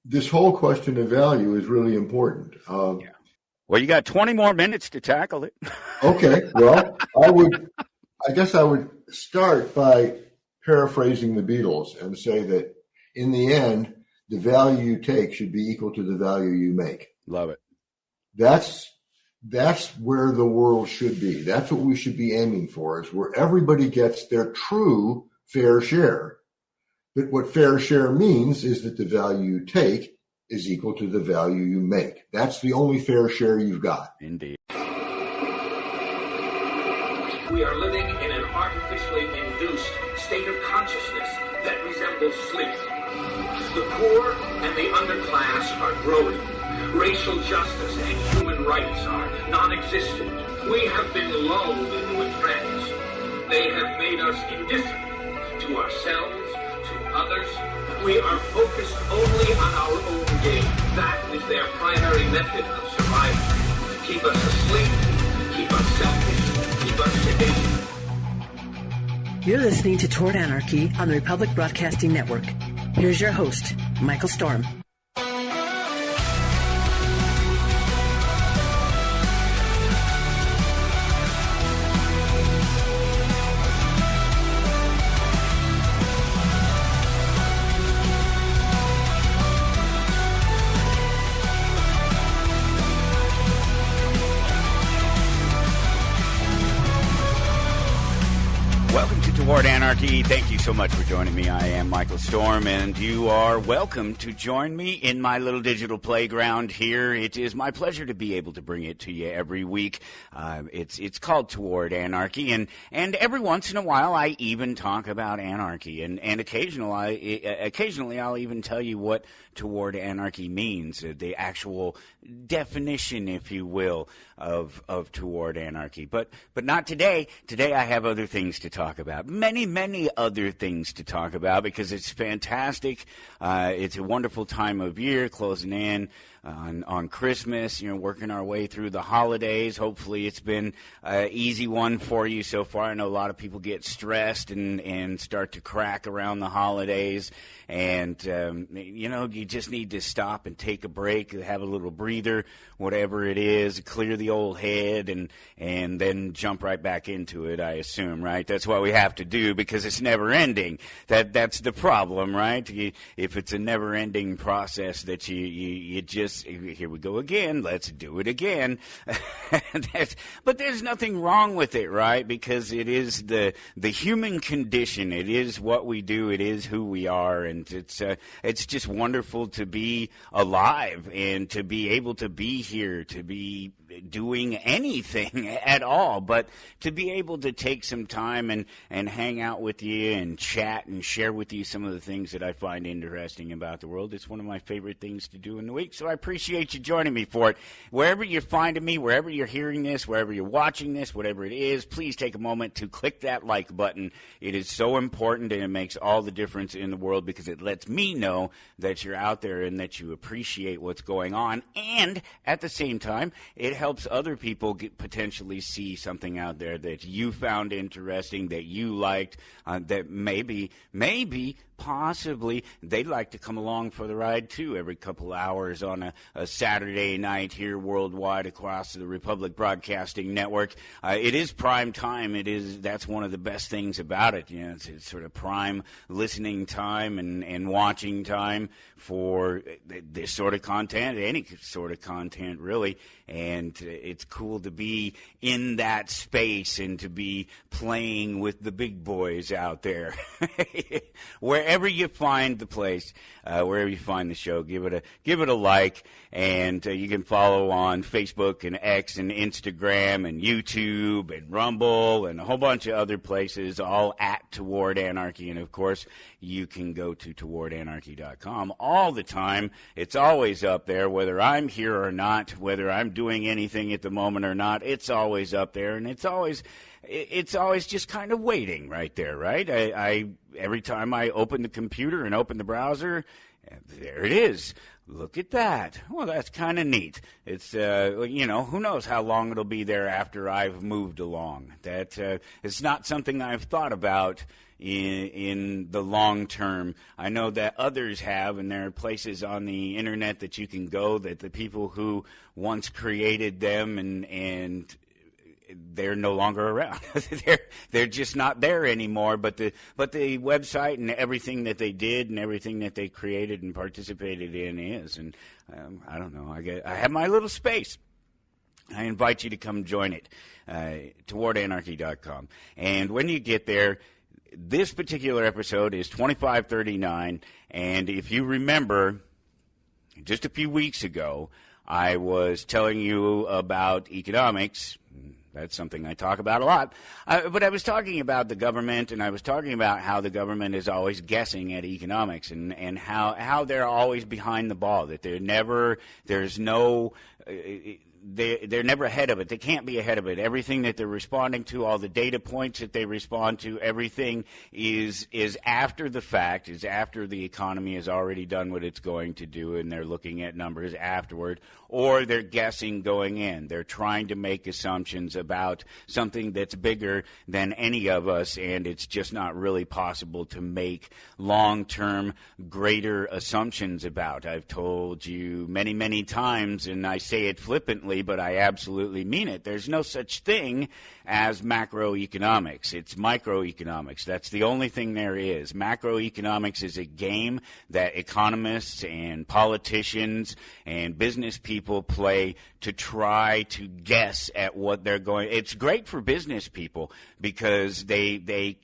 this whole question of value is really important. Yeah. Well, you got 20 more minutes to tackle it. Okay. Well, I guess I would start by paraphrasing the Beatles and say that in the end, the value you take should be equal to the value you make. Love it. That's where the world should be. That's what we should be aiming for, is where everybody gets their true fair share. But what fair share means is that the value you take is equal to the value you make. That's the only fair share you've got. Indeed. We are living in an artificially induced state of consciousness that resembles sleep. The poor and the underclass are growing. Racial justice and human rights are non-existent. We have been lulled into a trance. They have made us indifferent to ourselves, to others. We are focused only on our own gain. That is their primary method of survival. To keep us asleep, keep us selfish, keep us sedated. You're listening to Toward Anarchy on the Republic Broadcasting Network. Here's your host, Michael Storm. Toward Anarchy. Thank you so much for joining me. I am Michael Storm, and you are welcome to join me in my little digital playground here. It is my pleasure to be able to bring it to you every week. It's called Toward Anarchy, and every once in a while I even talk about anarchy, and occasionally I'll even tell you what Toward Anarchy means, the actual definition, if you will, of Toward Anarchy. But not today. Today I have other things to talk about. Many other things to talk about, because it's fantastic. It's a wonderful time of year, closing in on Christmas, working our way through the holidays. Hopefully it's been an easy one for you so far. I know a lot of people get stressed and start to crack around the holidays. And, you just need to stop and take a break, have a little breather, whatever it is, clear the old head, and then jump right back into it, I assume, right? That's what we have to do, because it's never ending. That's the problem, right? If it's a never ending process that you just, here we go again, let's do it again. But there's nothing wrong with it, right? Because it is the human condition. It is what we do. It is who we are. And it's just wonderful to be alive and to be able to be here, to be doing anything at all, but to be able to take some time and hang out with you and chat and share with you some of the things that I find interesting about the world. It's one of my favorite things to do in the week, so I appreciate you joining me for it. Wherever you're finding me, wherever you're hearing this, wherever you're watching this, whatever it is, please take a moment to click that like button. It is so important, and it makes all the difference in the world, because it lets me know that you're out there and that you appreciate what's going on, and at the same time, it helps other people potentially see something out there that you found interesting, that you liked, that maybe, possibly they'd like to come along for the ride too every couple hours on a Saturday night here worldwide across the Republic Broadcasting Network. It is prime time. That's one of the best things about it. It's sort of prime listening time and watching time for this sort of content, any sort of content really. And it's cool to be in that space and to be playing with the big boys out there. Wherever you find the place, wherever you find the show, give it a like, and you can follow on Facebook and X and Instagram and YouTube and Rumble and a whole bunch of other places, all at Toward Anarchy. And of course, you can go to towardanarchy.com all the time. It's always up there, whether I'm here or not, whether I'm doing anything at the moment or not. It's always up there, and it's always just kind of waiting right there, right? I every time I open the computer and open the browser, There it is. Look at that. Well, that's kind of neat. It's, who knows how long it'll be there after I've moved along. That it's not something I've thought about in the long term. I know that others have, and there are places on the internet that you can go that the people who once created them and they're no longer around. they're just not there anymore. But the website and everything that they did and everything that they created and participated in is. And I don't know. I have my little space. I invite you to come join it. TowardAnarchy.com. And when you get there, this particular episode is 2539. And if you remember, just a few weeks ago, I was telling you about economics. That's something I talk about a lot. But I was talking about the government, and I was talking about how the government is always guessing at economics and how they're always behind the ball, that they're never ahead of it. They can't be ahead of it. Everything that they're responding to, all the data points that they respond to, everything is after the fact, is after the economy has already done what it's going to do, and they're looking at numbers afterward, or they're guessing going in. They're trying to make assumptions about something that's bigger than any of us, and it's just not really possible to make long-term, greater assumptions about. I've told you many, many times, and I say it flippantly, but I absolutely mean it. There's no such thing as macroeconomics. It's microeconomics. That's the only thing there is. Macroeconomics is a game that economists and politicians and business people play to try to guess at what they're going. It's great for business people because they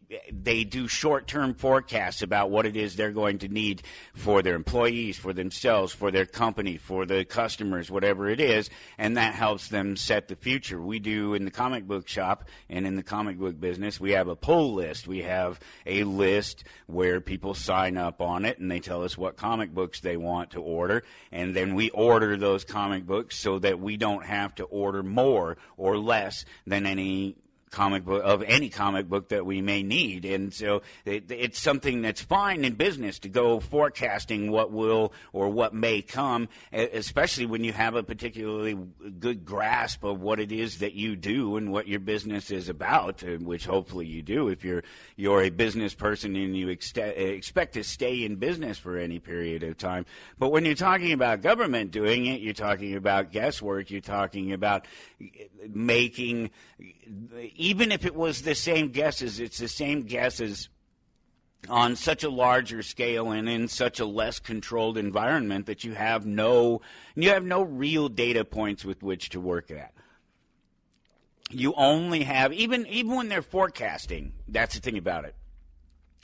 do short-term forecasts about what it is they're going to need for their employees, for themselves, for their company, for the customers, whatever it is, and that helps them set the future. We do in the comic book shop and in the comic book business, we have a pull list. We have a list where people sign up on it and they tell us what comic books they want to order, and then we order those comic books so that we don't have to order more or less than any comic book that we may need. And so it's something that's fine in business to go forecasting what will or what may come, especially when you have a particularly good grasp of what it is that you do and what your business is about, which hopefully you do if you're a business person and you expect to stay in business for any period of time. But when you're talking about government doing it, you're talking about guesswork, you're talking about making, even if it was the same guesses, it's the same guesses on such a larger scale and in such a less controlled environment that you have no real data points with which to work at. You only have, even when they're forecasting, that's the thing about it.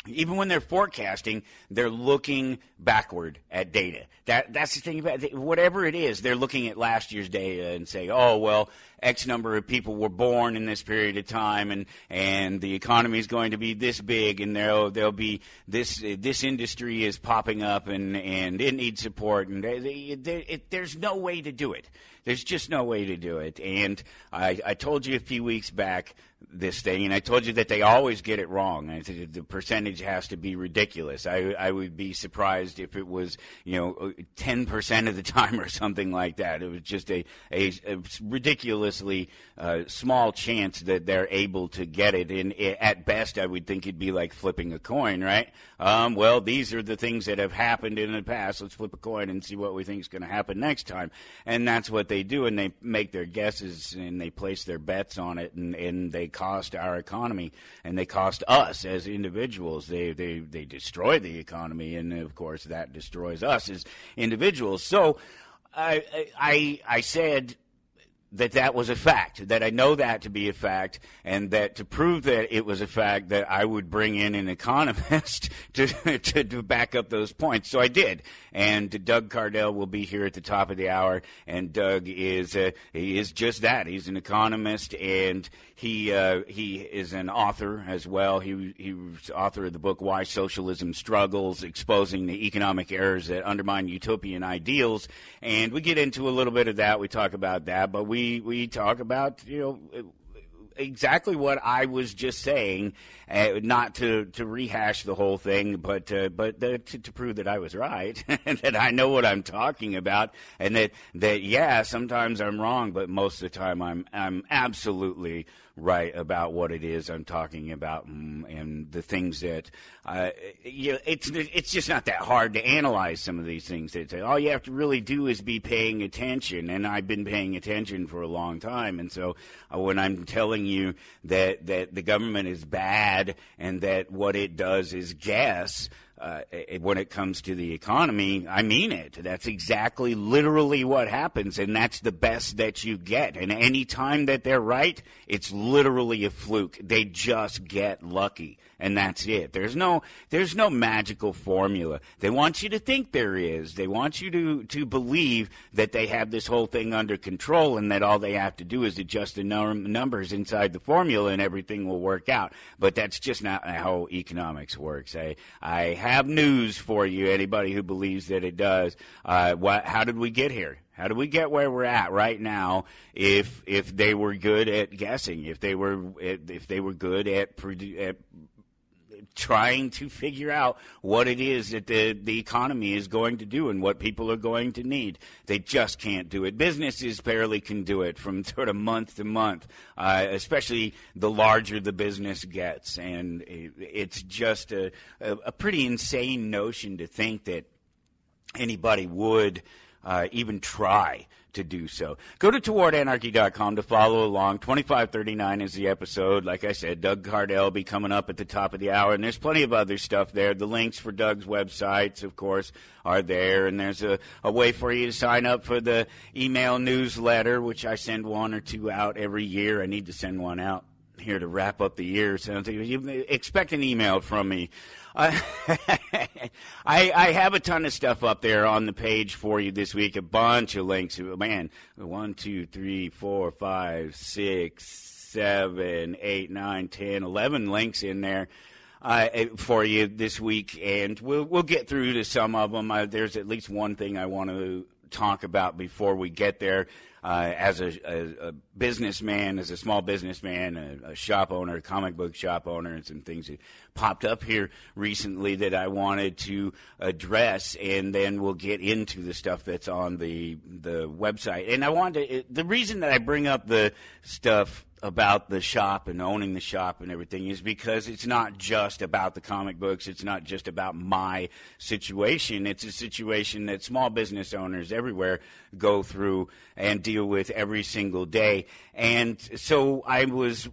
Even when they're forecasting, they're looking backward at data. That's the thing about it. Whatever it is, they're looking at last year's data and say, oh, well, X number of people were born in this period of time, and the economy is going to be this big, and there'll be this industry is popping up, and it needs support, and there's no way to do it. There's just no way to do it. And I told you a few weeks back this thing, and I told you that they always get it wrong. I said the percentage has to be ridiculous. I would be surprised if it was 10% of the time or something like that. It was just a ridiculously small chance that they're able to get it. And at best, I would think it'd be like flipping a coin, right? Well, these are the things that have happened in the past. Let's flip a coin and see what we think is going to happen next time. And that's what they do, and they make their guesses and they place their bets on it, and they cost our economy and they cost us as individuals. They destroy the economy, and of course that destroys us as individuals. So I said that was a fact, that I know that to be a fact, and that to prove that it was a fact, that I would bring in an economist to back up those points. So I did. And Doug Cardell will be here at the top of the hour, and Doug he is just that. He's an economist, and he is an author as well. He was author of the book Why Socialism Struggles, Exposing the Economic Errors that Undermine Utopian Ideals. And we get into a little bit of that. We talk about that, but we talk about, exactly what I was just saying, not to rehash the whole thing, but to prove that I was right, and that I know what I'm talking about, and that yeah, sometimes I'm wrong, but most of the time I'm absolutely right about what it is I'm talking about, and the things that it's just not that hard to analyze some of these things. That all you have to really do is be paying attention, and I've been paying attention for a long time. And so when I'm telling you that the government is bad and that what it does is guess, when it comes to the economy, I mean it. That's exactly, literally what happens, and that's the best that you get. And any time that they're right, it's literally a fluke. They just get lucky, and that's it. There's no magical formula. They want you to think there is. They want you to believe that they have this whole thing under control, and that all they have to do is adjust the numbers inside the formula, and everything will work out. But that's just not how economics works. I have news for you, anybody who believes that it does. How did we get here? How do we get where we're at right now? If they were good at guessing, if they were good at trying to figure out what it is that the economy is going to do and what people are going to need. They just can't do it. Businesses barely can do it from sort of month to month, especially the larger the business gets. And it's just a pretty insane notion to think that anybody would even try to do so. Go to towardanarchy.com to follow along. 2539 is the episode. Like I said, Doug Cardell will be coming up at the top of the hour, and there's plenty of other stuff there. The links for Doug's websites, of course, are there, and there's a way for you to sign up for the email newsletter, which I send one or two out every year. I need to send one out here to wrap up the year, so you expect an email from me. I have a ton of stuff up there on the page for you this week, a bunch of links. Man, 1, 2, 3, 4, 5, 6, 7, 8, 9, 10, 11 links in there for you this week, and we'll get through to some of them. There's at least one thing I want to talk about before we get there. As a businessman, as a small businessman, a shop owner, a comic book shop owner, and some things that popped up here recently that I wanted to address, and then we'll get into the stuff that's on the website. And the reason that I bring up the stuff about the shop and owning the shop and everything is because it's not just about the comic books. It's not just about my situation. It's a situation that small business owners everywhere go through and deal with every single day. And so I was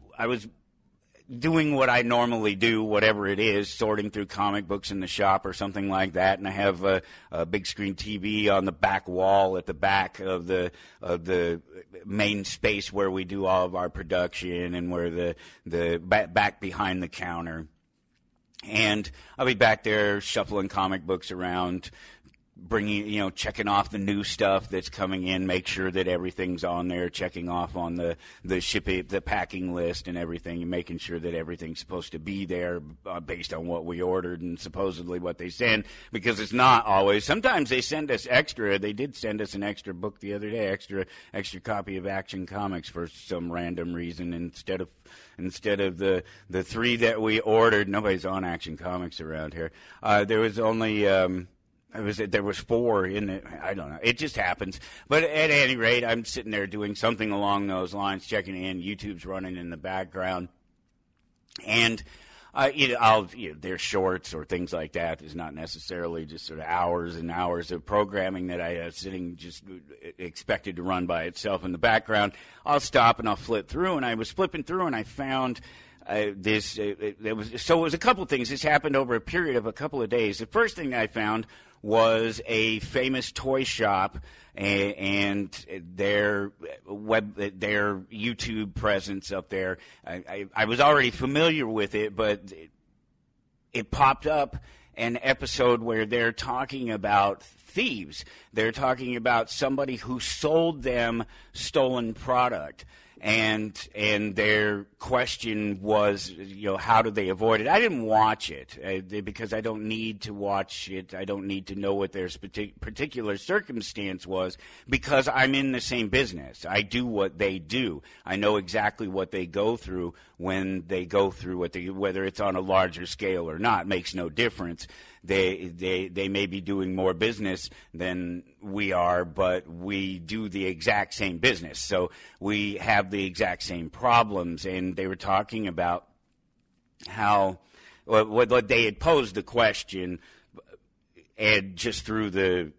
doing what I normally do, whatever it is, sorting through comic books in the shop or something like that, and I have a big screen TV on the back wall at the back of the main space where we do all of our production, and where the back behind the counter. And I'll be back there shuffling comic books around, bringing, checking off the new stuff that's coming in, make sure that everything's on there, checking off on the shipping, the packing list and everything, and making sure that everything's supposed to be there based on what we ordered and supposedly what they send, because it's not always. Sometimes they send us extra. They did send us an extra book the other day, extra copy of Action Comics for some random reason, instead of the 3 that we ordered. Nobody's on Action Comics around here. There was only there was 4 in it. I don't know. It just happens. But at any rate, I'm sitting there doing something along those lines, checking in. YouTube's running in the background. And, there's shorts or things like that. It's not necessarily just sort of hours and hours of programming that I have sitting just expected to run by itself in the background. I'll stop and I'll flip through. And I was flipping through and I found it was a couple of things. This happened over a period of a couple of days. The first thing I found was a famous toy shop and their YouTube presence up there. I was already familiar with it, but it popped up an episode where they're talking about thieves. They're talking about somebody who sold them stolen product. and their question was, how do they avoid it? I didn't watch it because I don't need to watch it. I don't need to know what their particular circumstance was, because I'm in the same business. I do what they do. I know exactly what they go through when they go through whether it's on a larger scale or not makes no difference. They may be doing more business than we are, but we do the exact same business. So we have the exact same problems. And they were talking about how they had posed the question, and just through the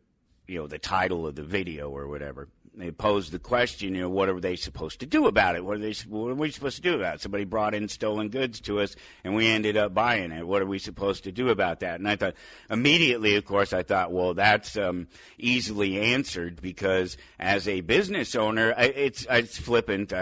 title of the video or whatever. They posed the question, what are they supposed to do about it? What are we supposed to do about it? Somebody brought in stolen goods to us, and we ended up buying it. What are we supposed to do about that? And I thought, immediately, of course, well, that's easily answered, because as a business owner, it's flippant.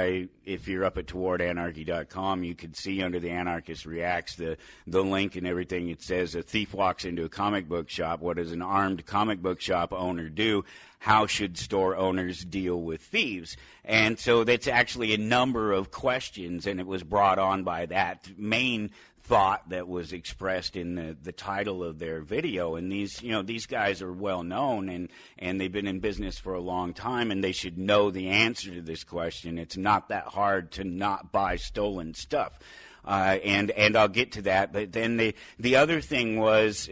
If you're up at towardanarchy.com, you can see under the Anarchist Reacts the link and everything. It says, a thief walks into a comic book shop. What does an armed comic book shop owner do? How should store owners deal with thieves? And so that's actually a number of questions, and it was brought on by that main thought that was expressed in the title of their video. And these guys are well known, and they've been in business for a long time, and they should know the answer to this question. It's not that hard to not buy stolen stuff. And I'll get to that. But then the other thing was,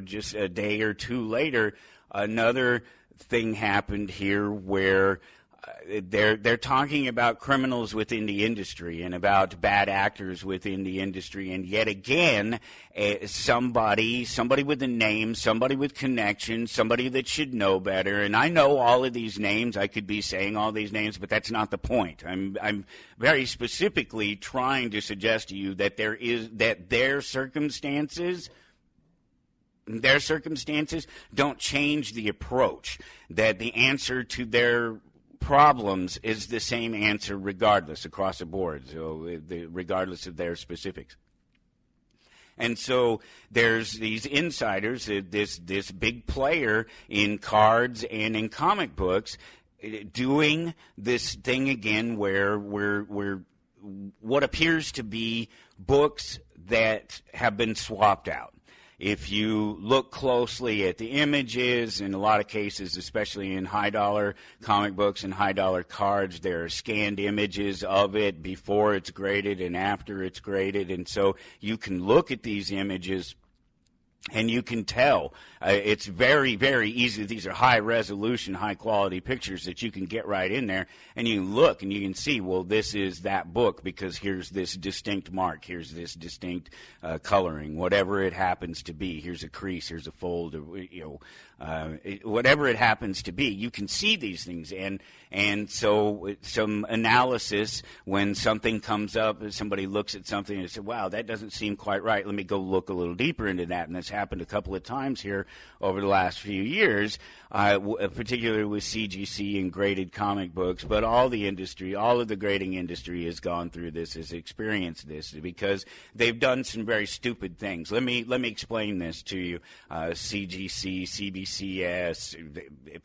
just a day or two later, another thing happened here where they're talking about criminals within the industry and about bad actors within the industry, and yet again, somebody with a name, somebody with connections, somebody that should know better. And I know all of these names. I could be saying all these names, but that's not the point. I'm very specifically trying to suggest to you that their circumstances don't change the approach, that the answer to their problems is the same answer regardless, across the board, so regardless of their specifics. And so there's these insiders, this big player in cards and in comic books, doing this thing again where we're what appears to be books that have been swapped out. If you look closely at the images, in a lot of cases, especially in high-dollar comic books and high-dollar cards, there are scanned images of it before it's graded and after it's graded. And so you can look at these images and you can tell. It's very, very easy. These are high-resolution, high-quality pictures that you can get right in there, and you can look and you can see, well, this is that book because here's this distinct mark, here's this distinct coloring, whatever it happens to be. Here's a crease, here's a fold, whatever it happens to be. You can see these things, and so some analysis, when something comes up, somebody looks at something and says, wow, that doesn't seem quite right. Let me go look a little deeper into that. And this happened a couple of times here over the last few years, particularly with CGC and graded comic books, but all the industry, all of the grading industry has gone through this, has experienced this, because they've done some very stupid things. Let me explain this to you. CGC, CBCS,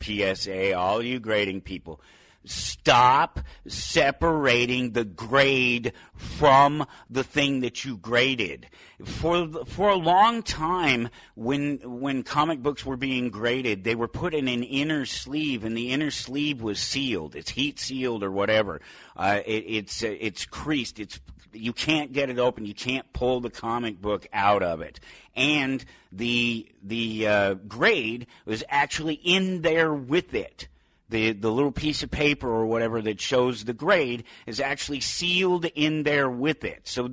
PSA, all you grading people, stop separating the grade from the thing that you graded. For a long time, when comic books were being graded, they were put in an inner sleeve, and the inner sleeve was sealed. It's heat sealed or whatever. It's creased. You can't get it open. You can't pull the comic book out of it. And the grade was actually in there with it. The little piece of paper or whatever that shows the grade is actually sealed in there with it. So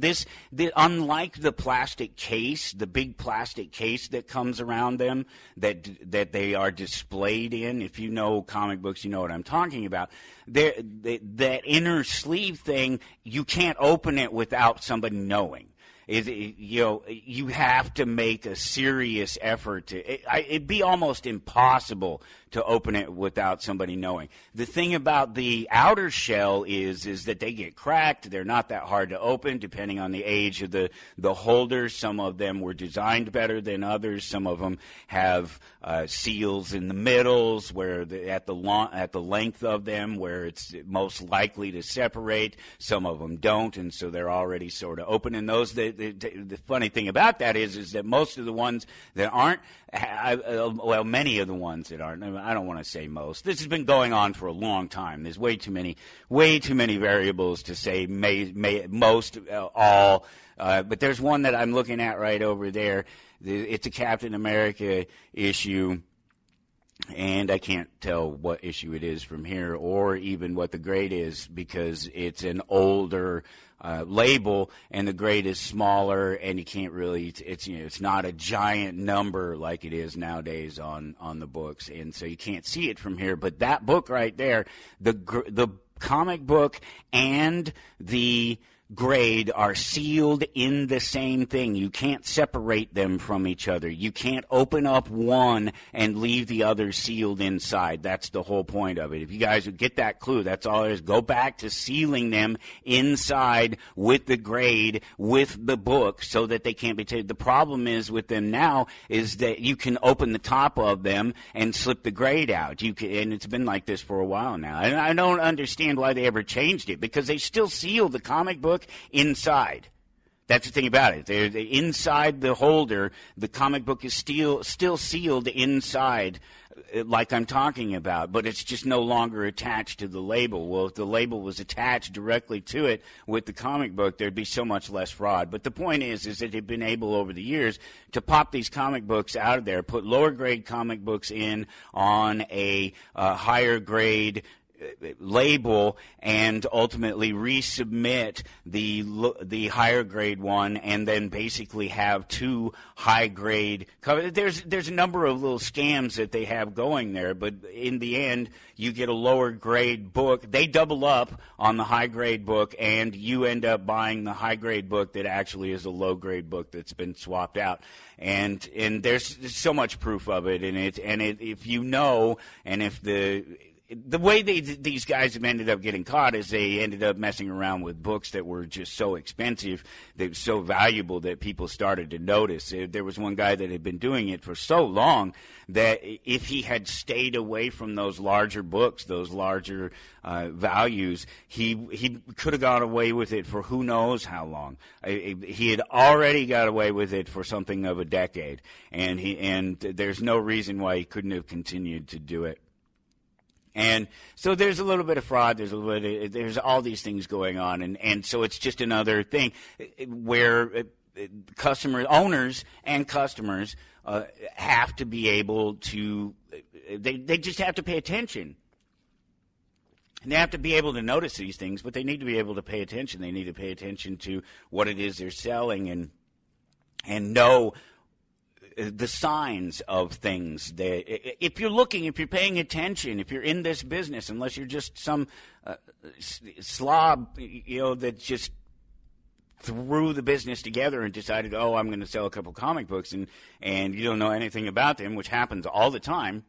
unlike the plastic case, the big plastic case that comes around them that they are displayed in, if you know comic books, you know what I'm talking about. That inner sleeve thing, you can't open it without somebody knowing. You have to make a serious effort it'd be almost impossible to open it without somebody knowing. The thing about the outer shell is that they get cracked. They're not that hard to open, depending on the age of the holder. Some of them were designed better than others. Some of them have seals in the middles, where at the length of them, where it's most likely to separate. Some of them don't, and so they're already sort of open. And those, the funny thing about that is that most of the ones that aren't, many of the ones that aren't, I don't want to say most. This has been going on for a long time. There's way too many variables to say most, all. But there's one that I'm looking at right over there. It's a Captain America issue, and I can't tell what issue it is from here, or even what the grade is, because it's an older label, and the grade is smaller, and you can't really. It's not a giant number like it is nowadays on the books, and so you can't see it from here. But that book right there, the comic book and the grade are sealed in the same thing. You can't separate them from each other. You can't open up one and leave the other sealed inside. That's the whole point of it. If you guys would get that clue, that's all it is. Go back to sealing them inside with the grade, with the book, so that they can't be taken. The problem is with them now is that you can open the top of them and slip the grade out. And it's been like this for a while now. And I don't understand why they ever changed it, because they still seal the comic book inside. That's the thing about it. They're inside the holder. The comic book is still sealed inside, like I'm talking about, but it's just no longer attached to the label. Well, if the label was attached directly to it with the comic book, there'd be so much less fraud. But the point is that they've been able over the years to pop these comic books out of there, put lower grade comic books in on a higher grade label, and ultimately resubmit the higher grade one, and then basically have two high grade covers. There's a number of little scams that they have going there, but in the end you get a lower grade book. They double up on the high grade book, and you end up buying the high grade book that actually is a low grade book that's been swapped out. And there's so much proof of it, if you know, and if the way these guys have ended up getting caught is they ended up messing around with books that were just so expensive, they were so valuable that people started to notice. There was one guy that had been doing it for so long that if he had stayed away from those larger books, those larger values, he could have got away with it for who knows how long. He had already got away with it for something of a decade, and there's no reason why he couldn't have continued to do it. And so there's a little bit of fraud, there's all these things going on, and so it's just another thing where owners and customers have to be able to, they just have to pay attention. And they have to be able to notice these things, but they need to be able to pay attention. They need to pay attention to what it is they're selling, and know the signs of things. If you're paying attention, if you're in this business, unless you're just some slob, that just threw the business together and decided, I'm going to sell a couple comic books, and you don't know anything about them, which happens all the time.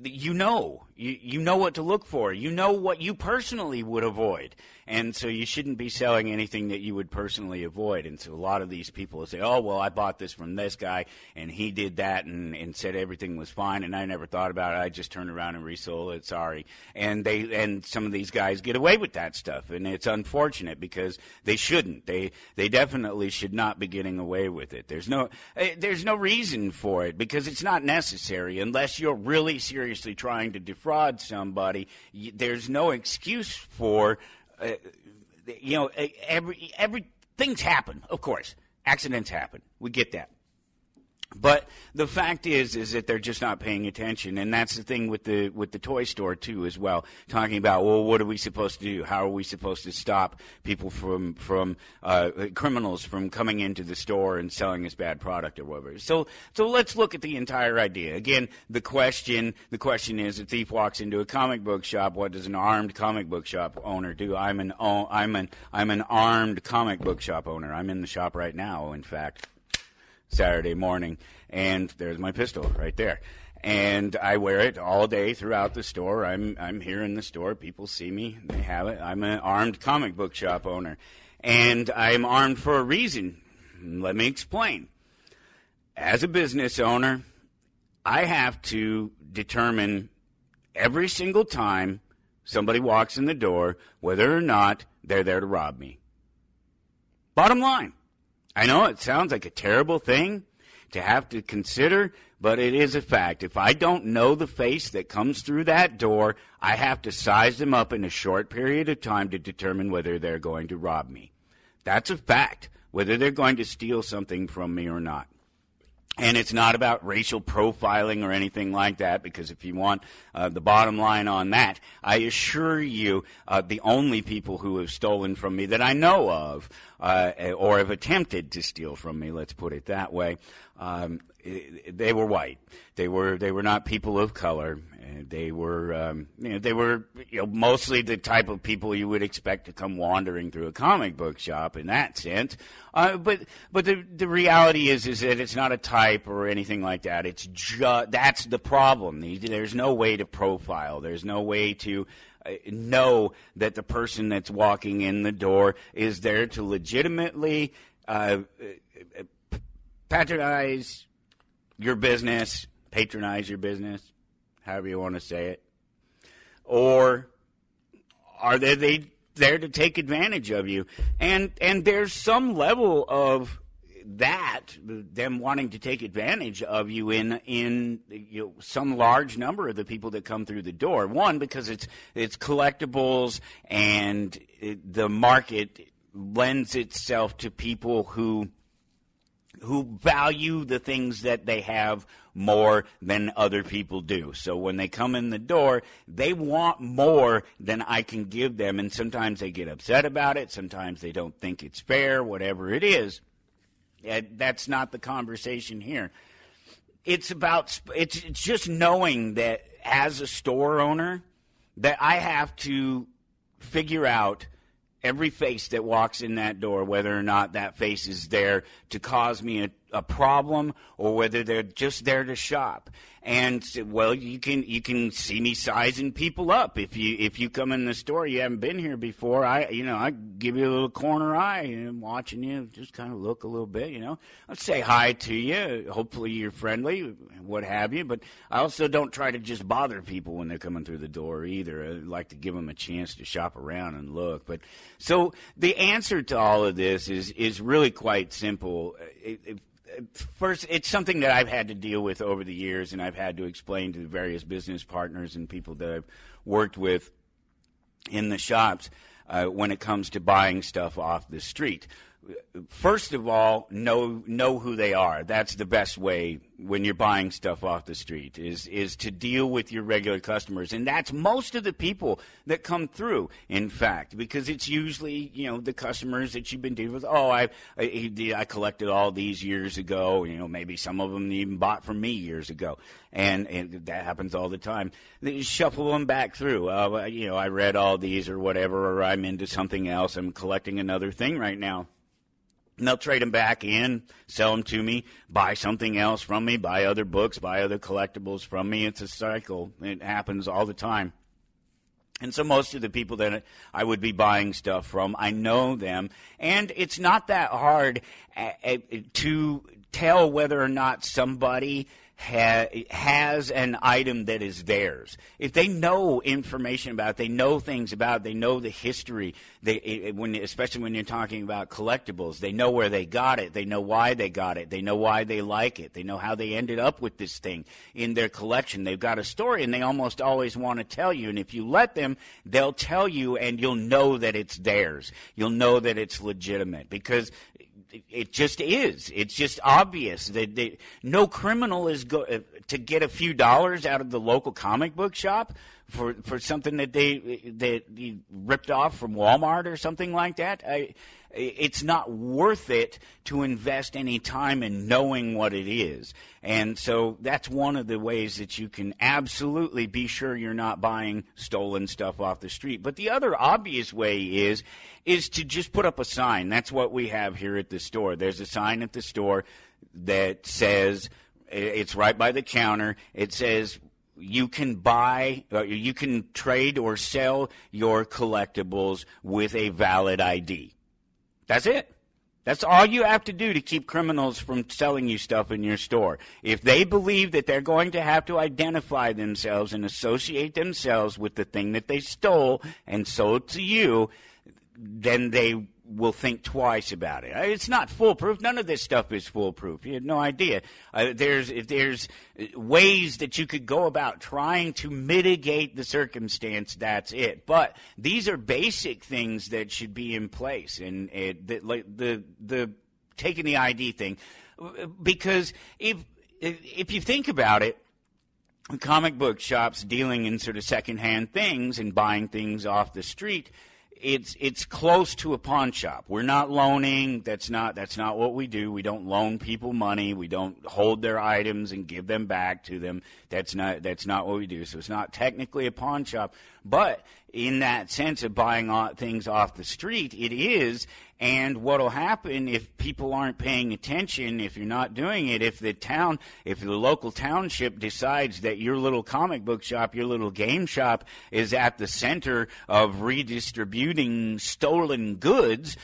You know what to look for. You know what you personally would avoid. And so you shouldn't be selling anything that you would personally avoid. And so a lot of these people say, I bought this from this guy, and he did that and said everything was fine, and I never thought about it. I just turned around and resold it. Sorry. And some of these guys get away with that stuff, and it's unfortunate because they shouldn't. They definitely should not be getting away with it. There's no reason for it, because it's not necessary unless you're really seriously trying to defraud somebody. There's no excuse for things happen, of course. Accidents happen. We get that. But the fact is that they're just not paying attention, and that's the thing with the toy store too, as well. Talking about, what are we supposed to do? How are we supposed to stop people from criminals from coming into the store and selling us bad product or whatever? So let's look at the entire idea. Again, the question is: a thief walks into a comic book shop. What does an armed comic book shop owner do? I'm an armed comic book shop owner. I'm in the shop right now, in fact. Saturday morning, and there's my pistol right there. and I wear it all day throughout the store. I'm here in the store. People see me. They have it. I'm an armed comic book shop owner, and I'm armed for a reason. Let me explain. As a business owner, I have to determine every single time somebody walks in the door whether or not they're there to rob me. Bottom line. I know it sounds like a terrible thing to have to consider, but it is a fact. If I don't know the face that comes through that door, I have to size them up in a short period of time to determine whether they're going to rob me. That's a fact, whether they're going to steal something from me or not. And it's not about racial profiling or anything like that, because if you want the bottom line on that, I assure you the only people who have stolen from me that I know of or have attempted to steal from me, let's put it that way, they were white. They were not people of color. They were mostly the type of people you would expect to come wandering through a comic book shop in that sense. But the reality is that it's not a type or anything like that. It's just that's the problem. There's no way to profile. There's no way to know that the person that's walking in the door is there to legitimately patronize your business, however you want to say it, or are they there to take advantage of you? And there's some level of that, them wanting to take advantage of you in some large number of the people that come through the door. One, because it's collectibles, and the market lends itself to people who value the things that they have more than other people do. So when they come in the door, they want more than I can give them, and sometimes they get upset about it, sometimes they don't think it's fair, whatever it is. That's not the conversation here. It's just knowing that as a store owner, that I have to figure out every face that walks in that door, whether or not that face is there to cause me a problem or whether they're just there to shop. And well, you can see me sizing people up. If you come in the store, you haven't been here before, I give you a little corner eye, and watching you, just kind of look a little bit, I'll say hi to you. Hopefully you're friendly, what have you. But I also don't try to just bother people when they're coming through the door either. I like to give them a chance to shop around and look. But so the answer to all of this is really quite simple. First, it's something that I've had to deal with over the years, and I've had to explain to the various business partners and people that I've worked with in the shops when it comes to buying stuff off the street. First of all, know who they are. That's the best way when you're buying stuff off the street, is to deal with your regular customers. And that's most of the people that come through, in fact, because it's usually, the customers that you've been dealing with. Oh, I collected all these years ago. Maybe some of them even bought from me years ago. And that happens all the time. They shuffle them back through. I read all these or whatever, or I'm into something else. I'm collecting another thing right now. And they'll trade them back in, sell them to me, buy something else from me, buy other books, buy other collectibles from me. It's a cycle. It happens all the time. And so most of the people that I would be buying stuff from, I know them. And it's not that hard to tell whether or not somebody has an item that is theirs. If they know information about it, they know things about it, they know the history, especially when you're talking about collectibles, they know where they got it, they know why they got it, they know why they like it, they know how they ended up with this thing in their collection. They've got a story, and they almost always want to tell you, and if you let them, they'll tell you, and you'll know that it's theirs. You'll know that it's legitimate, because it just is. It's just obvious that no criminal is to get a few dollars out of the local comic book shop for something that they ripped off from Walmart or something like that. It's not worth it to invest any time in knowing what it is. And so that's one of the ways that you can absolutely be sure you're not buying stolen stuff off the street. But the other obvious way is to just put up a sign. That's what we have here at the store. There's a sign at the store that says, It's right by the counter. It says you can you can trade or sell your collectibles with a valid ID. That's it. That's all you have to do to keep criminals from selling you stuff in your store. If they believe that they're going to have to identify themselves and associate themselves with the thing that they stole and sold to you, then they will think twice about it. It's not foolproof. None of this stuff is foolproof. You had no idea. There's ways that you could go about trying to mitigate the circumstance. That's it. But these are basic things that should be in place. And the taking the ID thing, because if you think about it, comic book shops dealing in sort of secondhand things and buying things off the street, it's close to a pawn shop. We're not loaning. That's not what we do. We don't loan people money. We don't hold their items and give them back to them. That's not what we do. So it's not technically a pawn shop, but in that sense of buying things off the street, it is. And what will happen if people aren't paying attention, if you're not doing it, if the local township decides that your little comic book shop, your little game shop is at the center of redistributing stolen goods,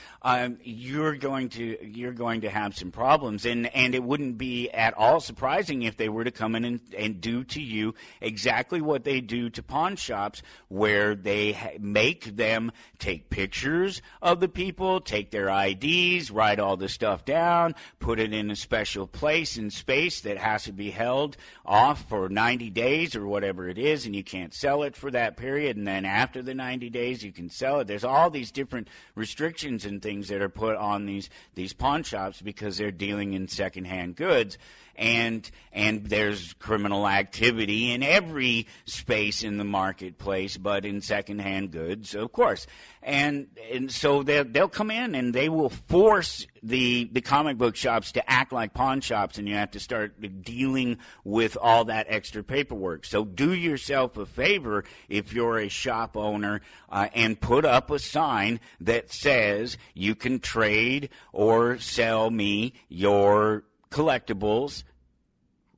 you're going to have some problems. And it wouldn't be at all surprising if they were to come in and do to you exactly what they do to pawn shops, where they make them take pictures of the people, take their IDs, write all the stuff down, put it in a special place and space that has to be held off for 90 days or whatever it is, and you can't sell it for that period, and then after the 90 days you can sell it. There's all these different restrictions and things that are put on these pawn shops because they're dealing in secondhand goods. And there's criminal activity in every space in the marketplace, but in secondhand goods, of course. And so they'll come in and they will force the comic book shops to act like pawn shops, and you have to start dealing with all that extra paperwork. So do yourself a favor if you're a shop owner and put up a sign that says you can trade or sell me your collectibles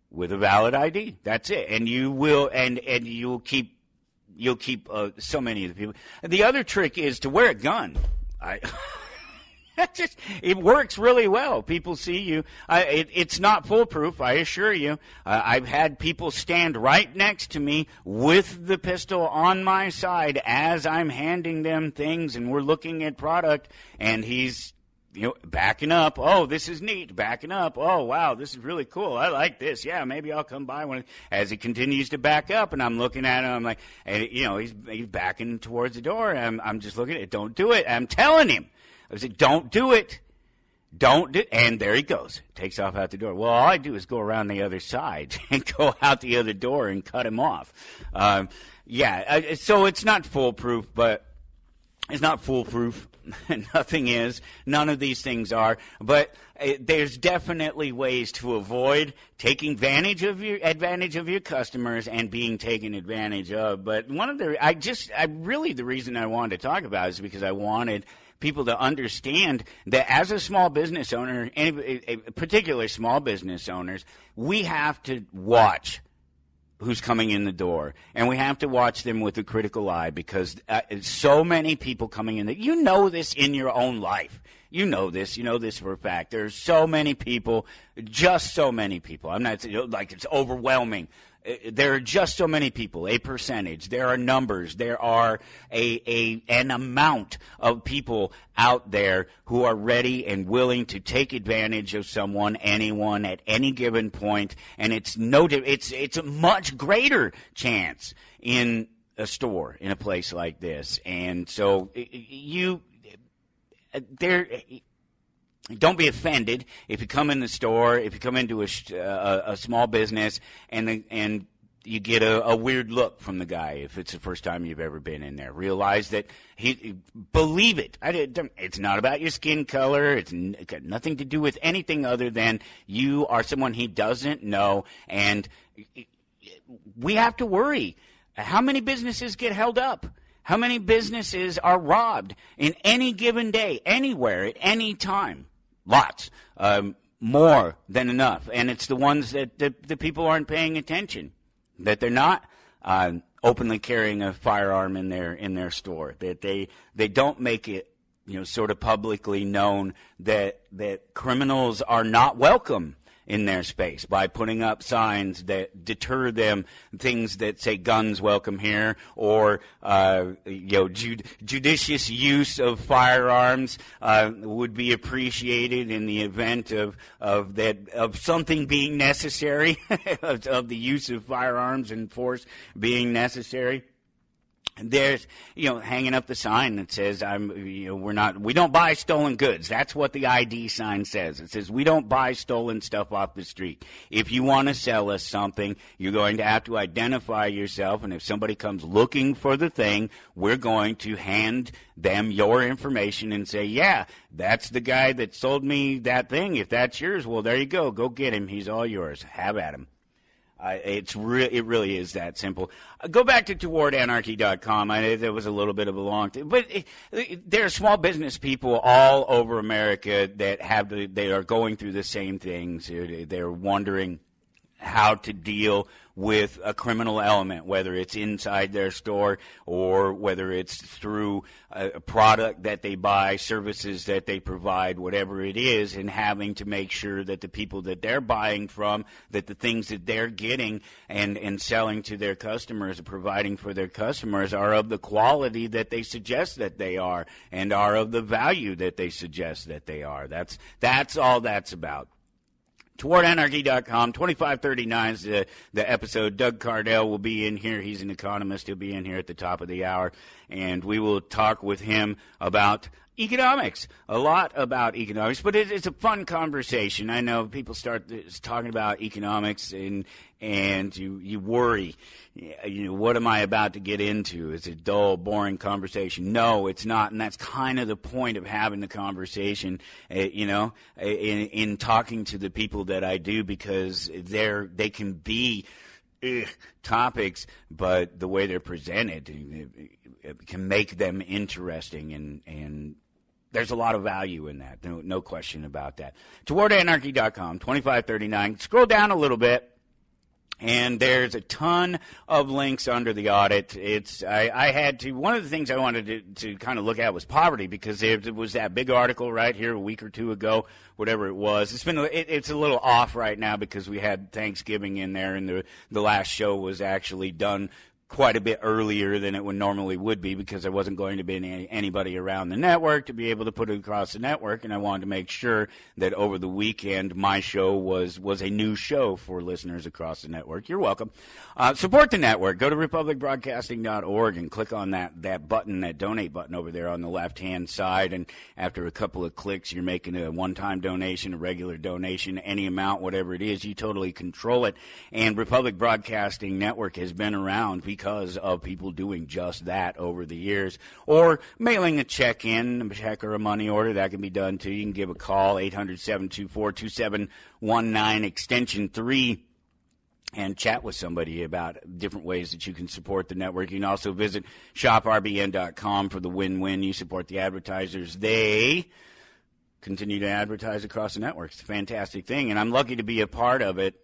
with a valid ID. That's it. And you will, and you'll keep so many of the people. The other trick is to wear a gun. It works really well. People see you. It's not foolproof, I assure you. I've had people stand right next to me with the pistol on my side as I'm handing them things, and we're looking at product, and he's backing up. Oh, this is neat. Backing up. Oh, wow, this is really cool. I like this. Yeah, maybe I'll come buy one. As he continues to back up, and I'm looking at him, I'm like, and he's backing towards the door. And I'm just looking at it. Don't do it. I'm telling him. I said, don't do it. Don't do it. And there he goes. Takes off out the door. Well, all I do is go around the other side and go out the other door and cut him off. So it's not foolproof, but it's not foolproof. Nothing is. None of these things are. But there's definitely ways to avoid taking advantage of your customers and being taken advantage of. But the reason I wanted to talk about it is because I wanted people to understand that as a small business owner, particularly small business owners, we have to watch who's coming in the door, and we have to watch them with a critical eye, because so many people coming in that you know this in your own life. You know this for a fact. There's so many people, just so many people. I'm not like it's overwhelming. There are just so many people, a percentage. There are numbers. There are an amount of people out there who are ready and willing to take advantage of anyone at any given point, and it's a much greater chance in a store, in a place like this. And so don't be offended if you come in the store, if you come into a small business and you get a weird look from the guy if it's the first time you've ever been in there. Realize that believe it. It's not about your skin color. It's got nothing to do with anything other than you are someone he doesn't know, and we have to worry. How many businesses get held up? How many businesses are robbed in any given day, anywhere, at any time? Lots. more than enough. And it's the ones that the people aren't paying attention, that they're not openly carrying a firearm in their store, that they don't make it, sort of publicly known that criminals are not welcome in their space by putting up signs that deter them, things that say guns welcome here, or judicious use of firearms would be appreciated in the event of something being necessary, of the use of firearms and force being necessary. And there's, hanging up the sign that says, we don't buy stolen goods. That's what the ID sign says. It says, we don't buy stolen stuff off the street. If you want to sell us something, you're going to have to identify yourself. And if somebody comes looking for the thing, we're going to hand them your information and say, yeah, that's the guy that sold me that thing. If that's yours, well, there you go. Go get him. He's all yours. Have at him. It really is that simple. Go back to towardanarchy.com. That was a little bit of a long thing, but there are small business people all over America that they are going through the same things. They're wondering how to deal with a criminal element, whether it's inside their store or whether it's through a product that they buy, services that they provide, whatever it is, and having to make sure that the people that they're buying from, that the things that they're getting and selling to their customers, providing for their customers, are of the quality that they suggest that they are and are of the value that they suggest that they are. That's all that's about. TowardAnarchy.com, 2539 is the episode. Doug Cardell will be in here. He's an economist. He'll be in here at the top of the hour, and we will talk with him about economics, a lot about economics, but it's a fun conversation. I know people start talking about economics and you worry, what am I about to get into? Is it dull, boring conversation? No, it's not, and that's kind of the point of having the conversation, in talking to the people that I do, because they can be topics, but the way they're presented it can make them interesting, and there's a lot of value in that. No question about that. TowardAnarchy.com, 2539. Scroll down a little bit, and there's a ton of links under the audit. One of the things I wanted to kind of look at was poverty, because it was that big article right here a week or two ago, whatever it was. It's a little off right now because we had Thanksgiving in there, and the last show was actually done quite a bit earlier than it normally would be, because there wasn't going to be anybody around the network to be able to put it across the network, and I wanted to make sure that over the weekend my show was a new show for listeners across the network. You're welcome. Support the network. Go to republicbroadcasting.org and click on that button, that donate button over there on the left-hand side, and after a couple of clicks, you're making a one-time donation, a regular donation, any amount, whatever it is. You totally control it, and Republic Broadcasting Network has been around because of people doing just that over the years, or mailing a check or a money order. That can be done too. You can give a call, 800-724-2719, extension 3, and chat with somebody about different ways that you can support the network. You can also visit shoprbn.com for the win-win. You support the advertisers. They continue to advertise across the network. It's a fantastic thing, and I'm lucky to be a part of it.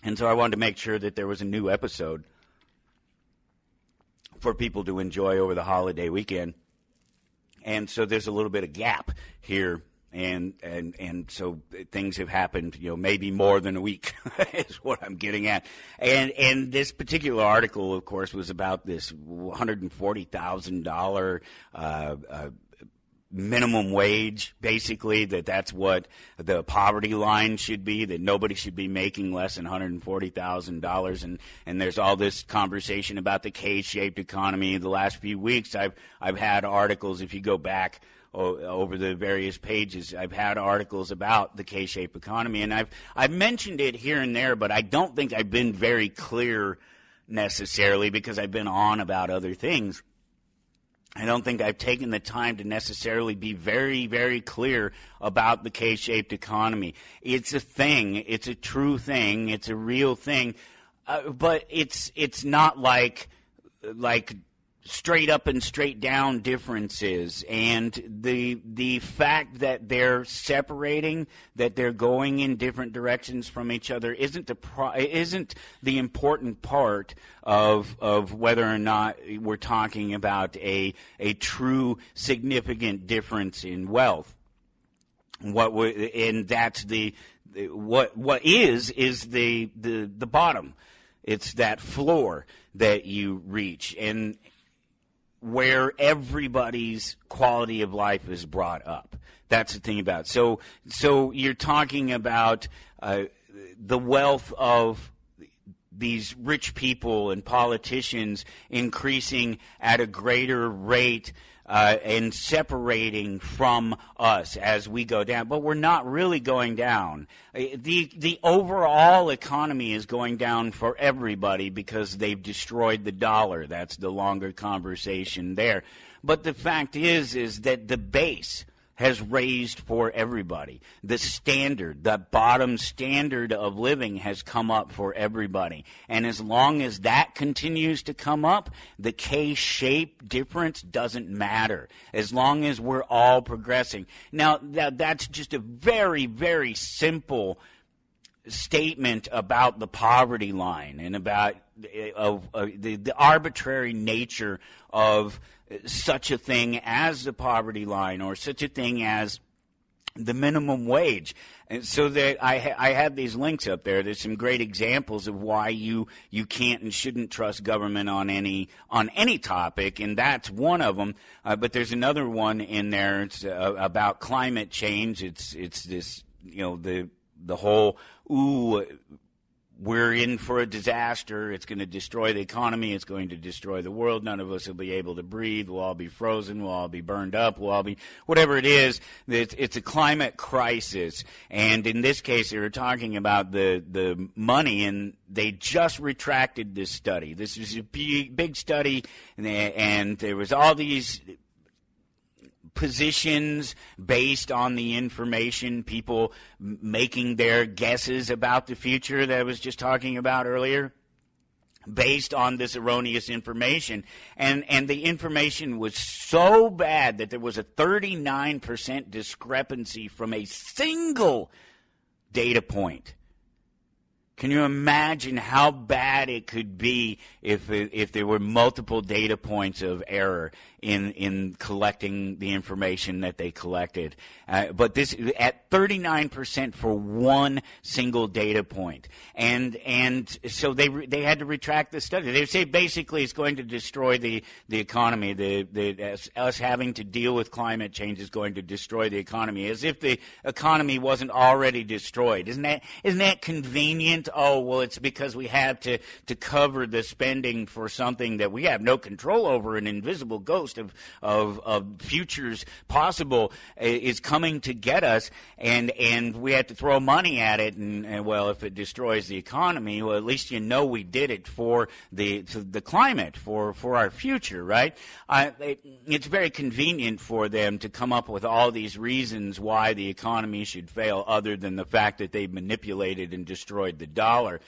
And so I wanted to make sure that there was a new episode for people to enjoy over the holiday weekend. And so there's a little bit of gap here, and so things have happened, maybe more than a week is what I'm getting at. And this particular article, of course, was about this $140,000 minimum wage, basically, that's what the poverty line should be, that nobody should be making less than $140,000. And there's all this conversation about the K-shaped economy. The last few weeks, I've had articles, if you go back over the various pages, I've had articles about the K-shaped economy, and I've mentioned it here and there, but I don't think I've been very clear necessarily, because I've been on about other things. I don't think I've taken the time to necessarily be very, very clear about the K-shaped economy. It's a thing. It's a true thing. It's a real thing. But it's not like straight up and straight down differences, and the fact that they're separating, that they're going in different directions from each other, isn't the important part of whether or not we're talking about a true significant difference in wealth. What is the bottom. It's that floor that you reach, and where everybody's quality of life is brought up. That's the thing about it. So you're talking about the wealth of these rich people and politicians increasing at a greater rate and separating from us as we go down. But we're not really going down. The overall economy is going down for everybody because they've destroyed the dollar. That's the longer conversation there. But the fact is that the base has raised for everybody. The standard, the bottom standard of living has come up for everybody. And as long as that continues to come up, the K-shaped difference doesn't matter. As long as we're all progressing. Now, that's just a very, very simple statement about the poverty line and about the arbitrary nature of such a thing as the poverty line or such a thing as the minimum wage. And so that I have these links up there. There's some great examples of why you can't and shouldn't trust government on any topic, and that's one of them. But there's another one in there. It's about climate change. It's this, the whole we're in for a disaster. It's going to destroy the economy. It's going to destroy the world. None of us will be able to breathe. We'll all be frozen. We'll all be burned up. We'll all be whatever it is. It's a climate crisis. And in this case, they were talking about the money, and they just retracted this study. This is a big study, and there was all these positions based on the information, people making their guesses about the future that I was just talking about earlier, based on this erroneous information. And the information was so bad that there was a 39% discrepancy from a single data point. Can you imagine how bad it could be if there were multiple data points of error in collecting the information that they collected? But this at 39% for one single data point, and so they had to retract the study. They say basically it's going to destroy the economy. Us having to deal with climate change is going to destroy the economy, as if the economy wasn't already destroyed. Isn't that convenient? Oh, well, it's because we have to cover the spending for something that we have no control over. An invisible ghost of futures possible is coming to get us, and we have to throw money at it. And well, if it destroys the economy, well, at least we did it for the climate, for our future, right? It's very convenient for them to come up with all these reasons why the economy should fail, other than the fact that they've manipulated and destroyed the dollar.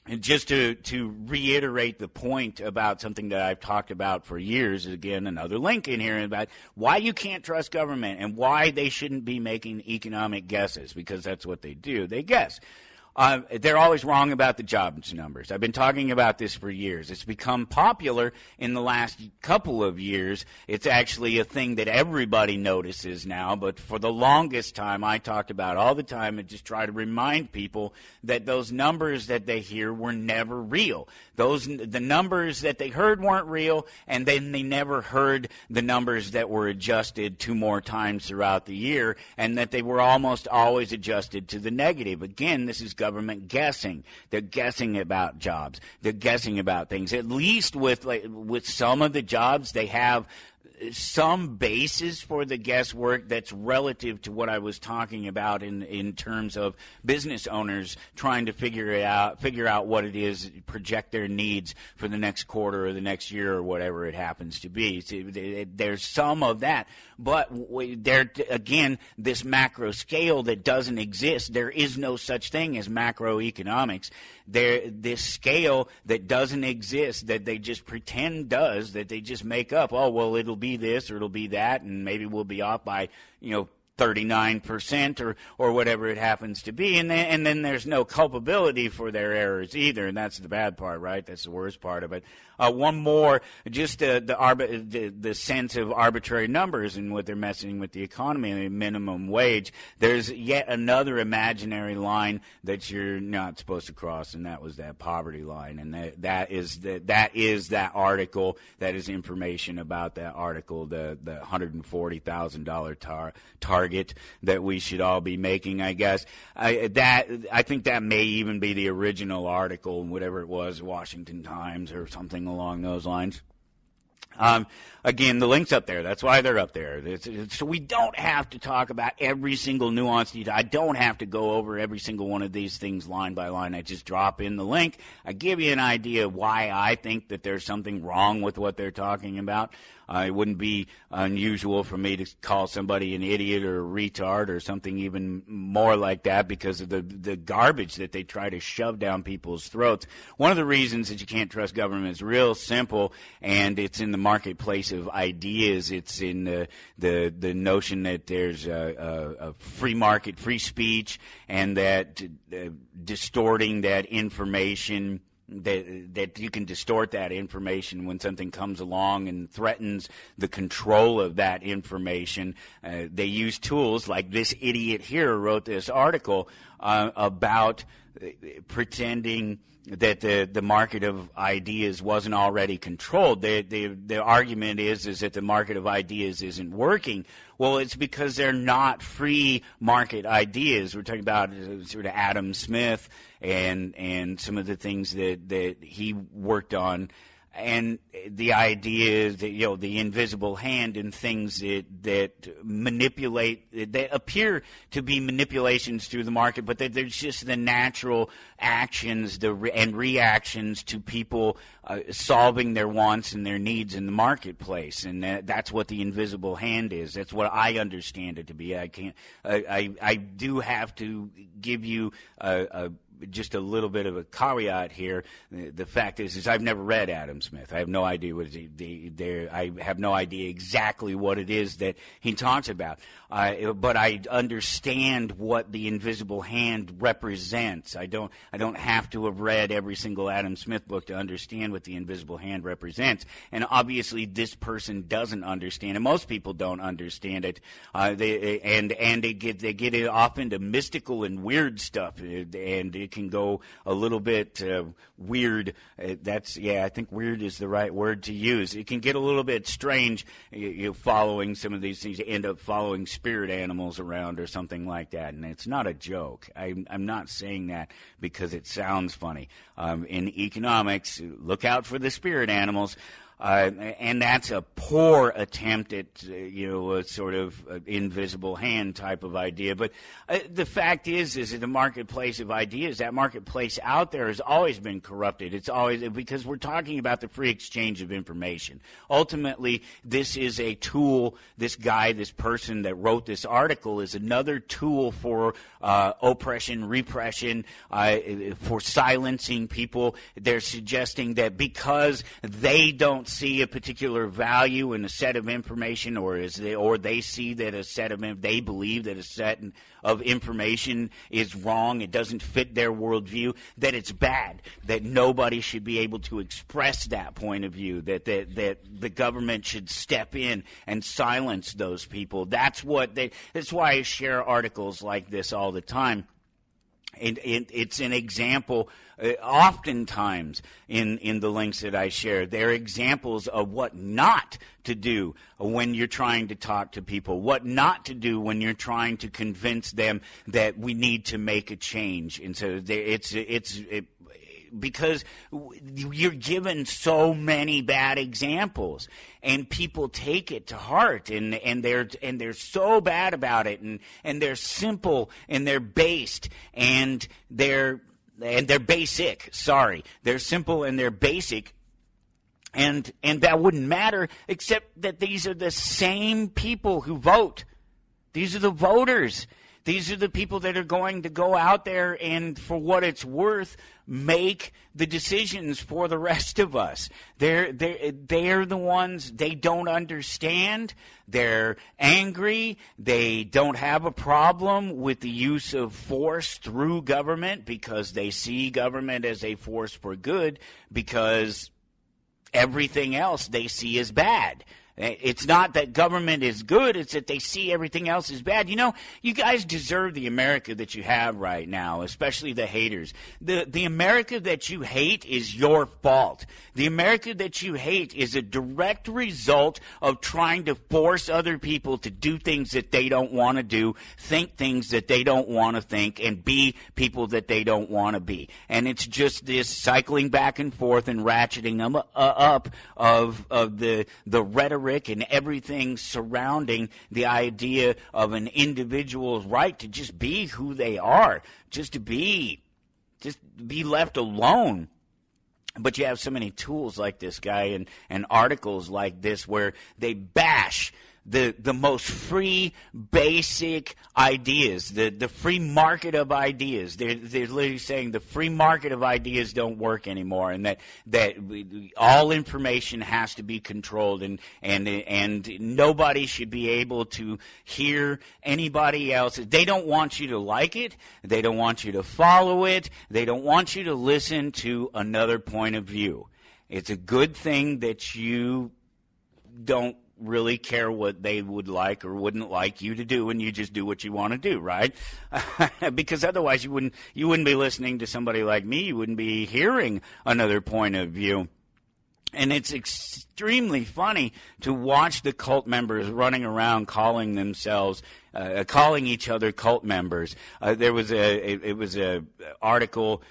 And just to reiterate the point about something that I've talked about for years, again, another link in here about why you can't trust government and why they shouldn't be making economic guesses, because that's what they do. They guess. They're always wrong about the jobs numbers. I've been talking about this for years. It's become popular in the last couple of years. It's actually a thing that everybody notices now, but for the longest time I talked about all the time and just try to remind people that those numbers that they hear were never real. The numbers that they heard weren't real, and then they never heard the numbers that were adjusted 2 more times throughout the year, and that they were almost always adjusted to the negative. Again, this is government guessing. They're guessing about jobs. They're guessing about things. At least with some of the jobs, they have some basis for the guesswork that's relative to what I was talking about in terms of business owners trying to figure out what it is, project their needs for the next quarter or the next year or whatever it happens to be. There's some of that, but there again, this macro scale that doesn't exist. There is no such thing as macroeconomics. This scale that doesn't exist, that they just pretend does, that they just make up. Oh, well, it'll be this or it'll be that, and maybe we'll be off by 39% or whatever it happens to be, and then there's no culpability for their errors either, and that's the bad part, right? That's the worst part of it. One more, just the sense of arbitrary numbers and what they're messing with the economy and the minimum wage. There's yet another imaginary line that you're not supposed to cross, and that was that poverty line, and that is that article. That is information about that article, the $140,000 target that we should all be making, I guess. I think that may even be the original article, whatever it was, Washington Times or something along those lines. Again, the link's up there. That's why they're up there. So we don't have to talk about every single nuance detail. I don't have to go over every single one of these things line by line. I just drop in the link. I give you an idea of why I think that there's something wrong with what they're talking about. It wouldn't be unusual for me to call somebody an idiot or a retard or something even more like that because of the garbage that they try to shove down people's throats. One of the reasons that you can't trust government is real simple, and it's in the marketplace of ideas. It's in the notion that there's a free market, free speech, and that distorting that information, that you can distort that information when something comes along and threatens the control of that information. They use tools like this idiot here wrote this article about pretending that the market of ideas wasn't already controlled. The argument is that the market of ideas isn't working. Well, it's because they're not free market ideas. We're talking about sort of Adam Smith and some of the things that he worked on, and the idea is that the invisible hand and things that manipulate, that appear to be manipulations through the market, but that there's just the natural actions and reactions to people solving their wants and their needs in the marketplace, and that's what the invisible hand is. That's what I understand it to be. I do have to give you just a little bit of a caveat here. The fact is I've never read Adam Smith. I have no idea I have no idea exactly what it is that he talks about. But I understand what the invisible hand represents. I don't have to have read every single Adam Smith book to understand what the invisible hand represents. And obviously, this person doesn't understand, and most people don't understand it. They get it off into mystical and weird stuff, and it can go a little bit weird. I think weird is the right word to use. It can get a little bit strange. You following some of these things, you end up following spirit animals around or something like that, and it's not a joke. I'm not saying that because it sounds funny. In economics, look out for the spirit animals. And that's a poor attempt at, a sort of invisible hand type of idea. But the fact is that the marketplace of ideas, that marketplace out there has always been corrupted. It's always because we're talking about the free exchange of information. Ultimately, this is a tool. This guy, this person that wrote this article is another tool for oppression, repression, for silencing people. They're suggesting that because they don't see a particular value in a set of information, or they see that they believe that a set of information is wrong, it doesn't fit their worldview, that it's bad, that nobody should be able to express that point of view, that the government should step in and silence those people. That's why I share articles like this all the time. It's an example, oftentimes in the links that I share, they're examples of what not to do when you're trying to talk to people, what not to do when you're trying to convince them that we need to make a change. And so because you're given so many bad examples, and people take it to heart, and they're so bad about it, and they're simple, and they're based, and they're basic. Sorry, they're simple and they're basic. And that wouldn't matter, except that these are the same people who vote. These are the voters. These are the people that are going to go out there and, for what it's worth, make the decisions for the rest of us. They're the ones. They don't understand. They're angry. They don't have a problem with the use of force through government because they see government as a force for good, because everything else they see as bad. It's not that government is good, it's that they see everything else as bad. You know, you guys deserve the America that you have right now, especially the haters. The America that you hate is your fault. The America that you hate is a direct result of trying to force other people to do things that they don't want to do, think things that they don't want to think, and be people that they don't want to be. And it's just this cycling back and forth and ratcheting them up of the rhetoric and everything surrounding the idea of an individual's right to just be who they are, just be left alone. But you have so many tools like this guy and articles like this where they bash the most free, basic ideas, the free market of ideas. They're literally saying the free market of ideas don't work anymore, and that all information has to be controlled, and nobody should be able to hear anybody else. They don't want you to like it. They don't want you to follow it. They don't want you to listen to another point of view. It's a good thing that you don't really care what they would like or wouldn't like you to do, and you just do what you want to do, right? Because otherwise you wouldn't be listening to somebody like me. You wouldn't be hearing another point of view. And it's extremely funny to watch the cult members running around calling each other cult members. There was a article.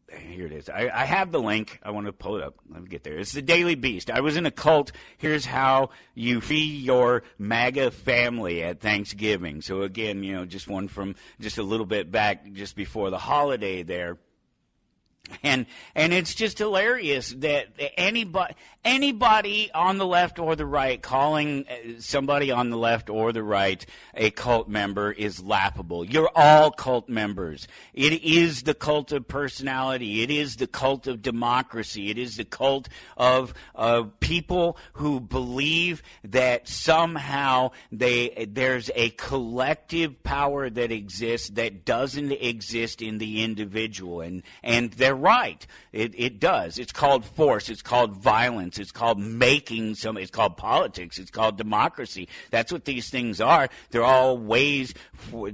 Here it is. I have the link. I want to pull it up. Let me get there. It's the Daily Beast. I was in a cult. Here's how you feed your MAGA family at Thanksgiving. So again, just one from just a little bit back, just before the holiday there. And it's just hilarious that anybody on the left or the right calling somebody on the left or the right a cult member is laughable. You're all cult members. It is the cult of personality. It is the cult of democracy. It is the cult of people who believe that somehow there's a collective power that exists that doesn't exist in the individual, and they're right. It does. It's called force. It's called violence. It's called it's called politics. It's called democracy. That's what these things are. They're all ways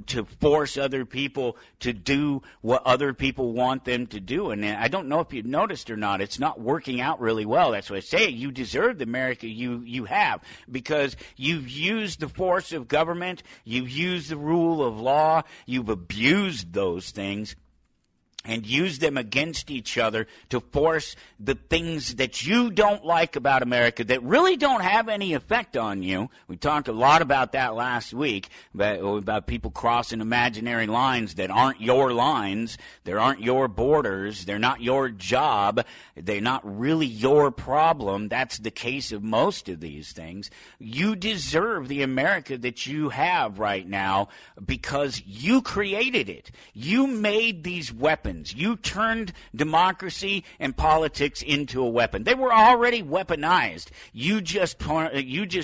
to force other people to do what other people want them to do. And I don't know if you've noticed or not, it's not working out really well. That's what I say. You deserve the America you have, because you've used the force of government. You've used the rule of law. You've abused those things and use them against each other to force the things that you don't like about America that really don't have any effect on you. We talked a lot about that last week, about people crossing imaginary lines that aren't your lines. They aren't your borders. They're not your job. They're not really your problem. That's the case of most of these things. You deserve the America that you have right now because you created it. You made these weapons. You turned democracy and politics into a weapon. They were already weaponized. You just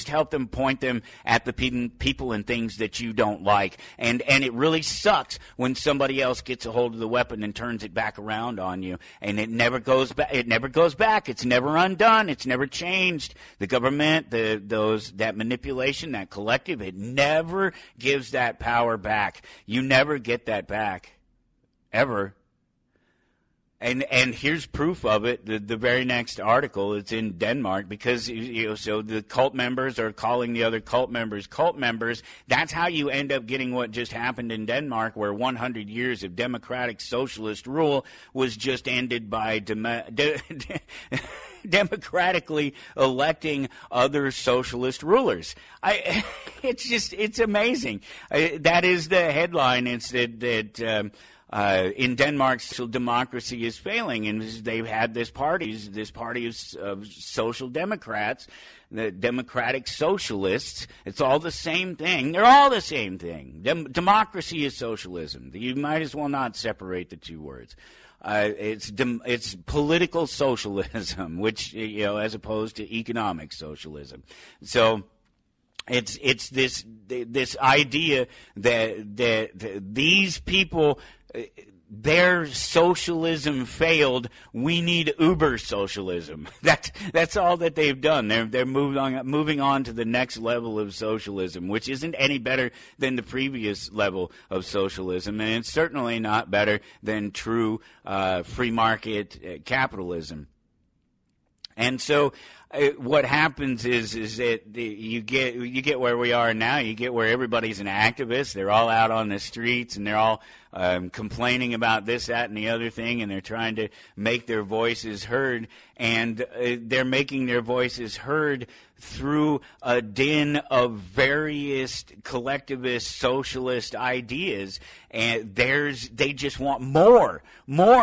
helped them point them at the people and things that you don't like. And it really sucks when somebody else gets a hold of the weapon and turns it back around on you. And it never goes back. It never goes back. It's never undone. It's never changed. The government, that manipulation, that collective, it never gives that power back. You never get that back. Ever. And here's proof of it. The very next article, it's in Denmark, because so the cult members are calling the other cult members. That's how you end up getting what just happened in Denmark, where 100 years of democratic socialist rule was just ended by democratically electing other socialist rulers. It's amazing. That is the headline. It's that in Denmark, social democracy is failing, and they've had this party of social democrats, the democratic socialists. It's all the same thing. They're all the same thing. Democracy is socialism. You might as well not separate the two words. It's political socialism, which, as opposed to economic socialism. So it's this idea that these people, their socialism failed. We need Uber socialism. That's all that they've done. They're moving on to the next level of socialism, which isn't any better than the previous level of socialism, and it's certainly not better than true free market capitalism. And so what happens is that you get where we are now. You get where everybody's an activist. They're all out on the streets, and they're all complaining about this, that, and the other thing, and they're trying to make their voices heard. And they're making their voices heard through a din of various collectivist socialist ideas. And they just want more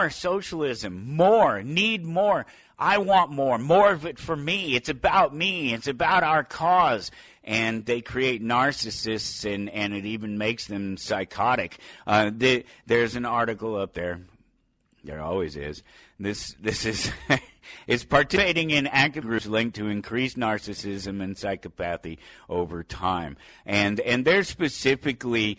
socialism, need more. I want more of it for me. It's about me. It's about our cause. And they create narcissists, and it even makes them psychotic. There's an article up there. There always is. This is is participating in active groups linked to increased narcissism and psychopathy over time. And they're specifically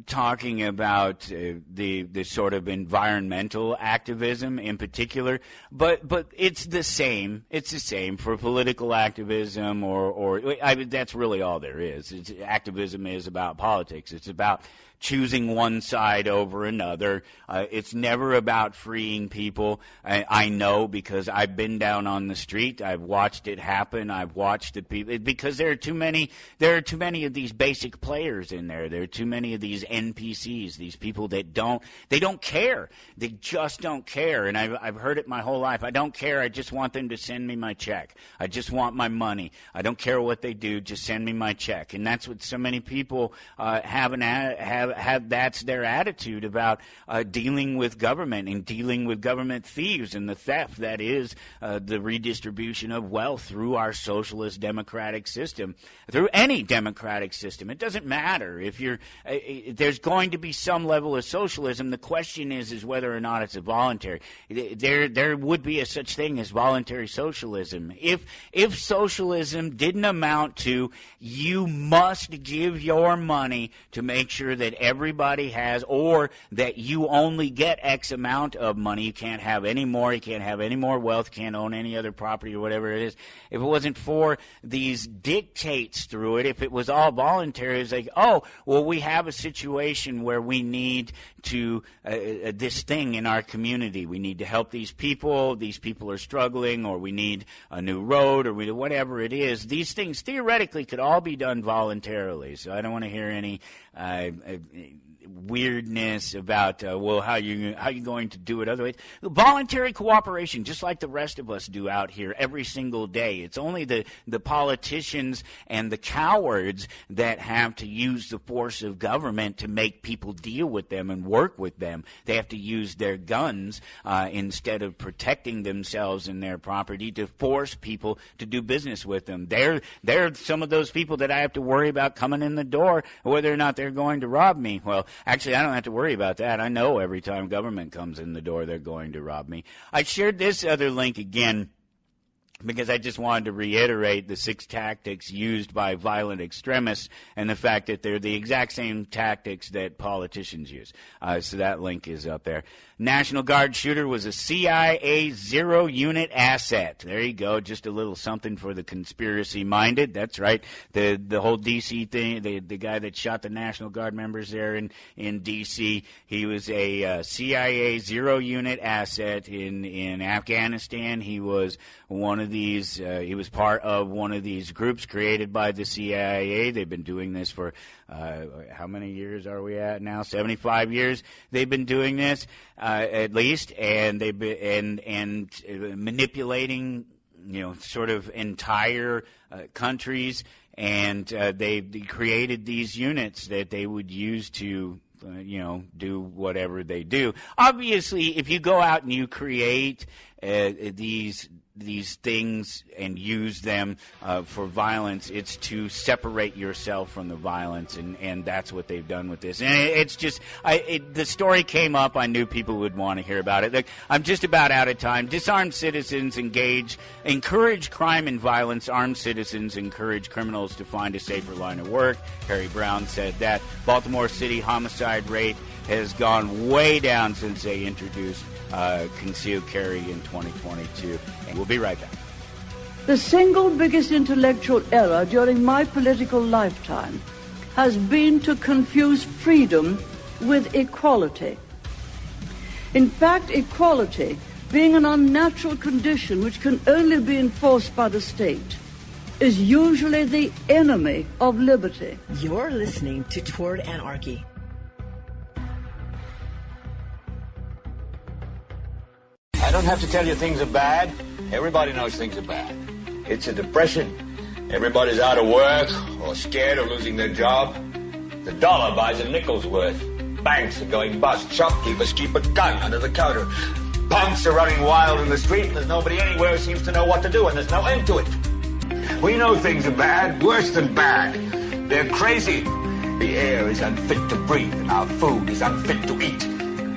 talking about the sort of environmental activism in particular, but it's the same. It's the same for political activism or that's really all there is. Activism is about politics. It's about choosing one side over another. It's never about freeing people. I know, because I've been down on the street. I've watched it happen. I've watched the people, because there are too many of these basic players in there. There are too many of these NPCs, these people that don't care. They just don't care. And I've heard it my whole life. I don't care. I just want them to send me my check. I just want my money. I don't care what they do. Just send me my check. And that's what so many people have that's their attitude about dealing with government and dealing with government thieves and the theft that is the redistribution of wealth through our socialist democratic system, through any democratic system. It doesn't matter if there's going to be some level of socialism. The question is whether or not it's a voluntary. There would be a such thing as voluntary socialism. If socialism didn't amount to you must give your money to make sure that everybody has, or that you only get X amount of money, you can't have any more, you can't have any more wealth, can't own any other property or whatever it is. If it wasn't for these dictates through it, if it was all voluntary, it's like, oh, well, we have a situation where we need to this thing in our community. We need to help these people are struggling, or we need a new road, or whatever it is. These things theoretically could all be done voluntarily, so I don't want to hear any weirdness about how you going to do it other ways. Voluntary cooperation, just like the rest of us do out here every single day. It's only the politicians and the cowards that have to use the force of government to make people deal with them and work with them. They have to use their guns instead of protecting themselves and their property to force people to do business with them. They're some of those people that I have to worry about coming in the door, whether or not they're going to rob me. Well, actually, I don't have to worry about that. I know every time government comes in the door, they're going to rob me. I shared this other link again because I just wanted to reiterate the 6 tactics used by violent extremists and the fact that they're the exact same tactics that politicians use. So that link is up there. National Guard shooter was a CIA zero-unit asset. There you go, just a little something for the conspiracy-minded. That's right, the whole D.C. thing, the guy that shot the National Guard members there in D.C., he was a CIA zero-unit asset in Afghanistan. He was one of these, he was part of one of these groups created by the CIA. They've been doing this for, how many years are we at now? 75 years they've been doing this, at least, and they've been, and manipulating, sort of entire countries, and they created these units that they would use to do whatever they do. Obviously, if you go out and you create these things and use them for violence, it's to separate yourself from the violence, and that's what they've done with this. And it's just, the story came up, I knew people would want to hear about it. Look, I'm just about out of time. Disarmed citizens encourage crime and violence. Armed citizens encourage criminals to find a safer line of work. Harry Brown said that. Baltimore City homicide rate has gone way down since they introduced concealed carry in 2022. And we'll be right back. The single biggest intellectual error during my political lifetime has been to confuse freedom with equality. In fact, equality, being an unnatural condition which can only be enforced by the state, is usually the enemy of liberty. You're listening to Toward Anarchy. I don't have to tell you things are bad. Everybody knows things are bad. It's a depression. Everybody's out of work or scared of losing their job. The dollar buys a nickel's worth. Banks are going bust. Shopkeepers keep a gun under the counter. Punks are running wild in the street, and there's nobody anywhere who seems to know what to do, and there's no end to it. We know things are bad, worse than bad. They're crazy. The air is unfit to breathe, and our food is unfit to eat.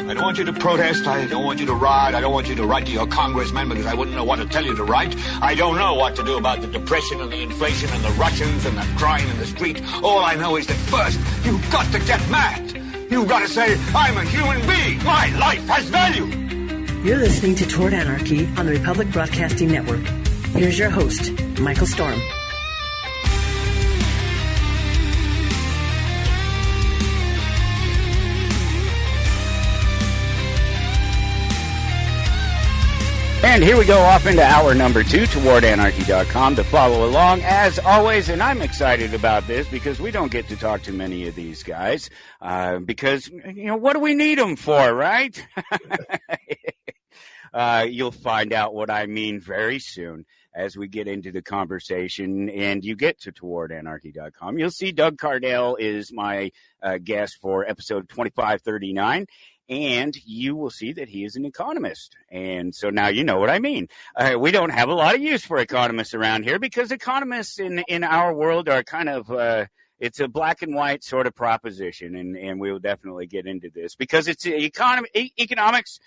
I don't want you to protest. I don't want you to riot. I don't want you to write to your congressman because I wouldn't know what to tell you to write. I don't know what to do about the depression and the inflation and the Russians and the crying in the street. All I know is that first, you've got to get mad. You've got to say, I'm a human being. My life has value. You're listening to Toward Anarchy on the Republic Broadcasting Network. Here's your host, Michael Storm. And here we go off into hour number 2, towardanarchy.com to follow along, as always. And I'm excited about this because we don't get to talk to many of these guys because, what do we need them for, right? You'll find out what I mean very soon as we get into the conversation and you get to towardanarchy.com. You'll see Doug Cardell is my guest for episode 2539. And you will see that he is an economist. And so now you know what I mean. We don't have a lot of use for economists around here because economists in our world are kind of, it's a black and white sort of proposition. And we will definitely get into this because it's economics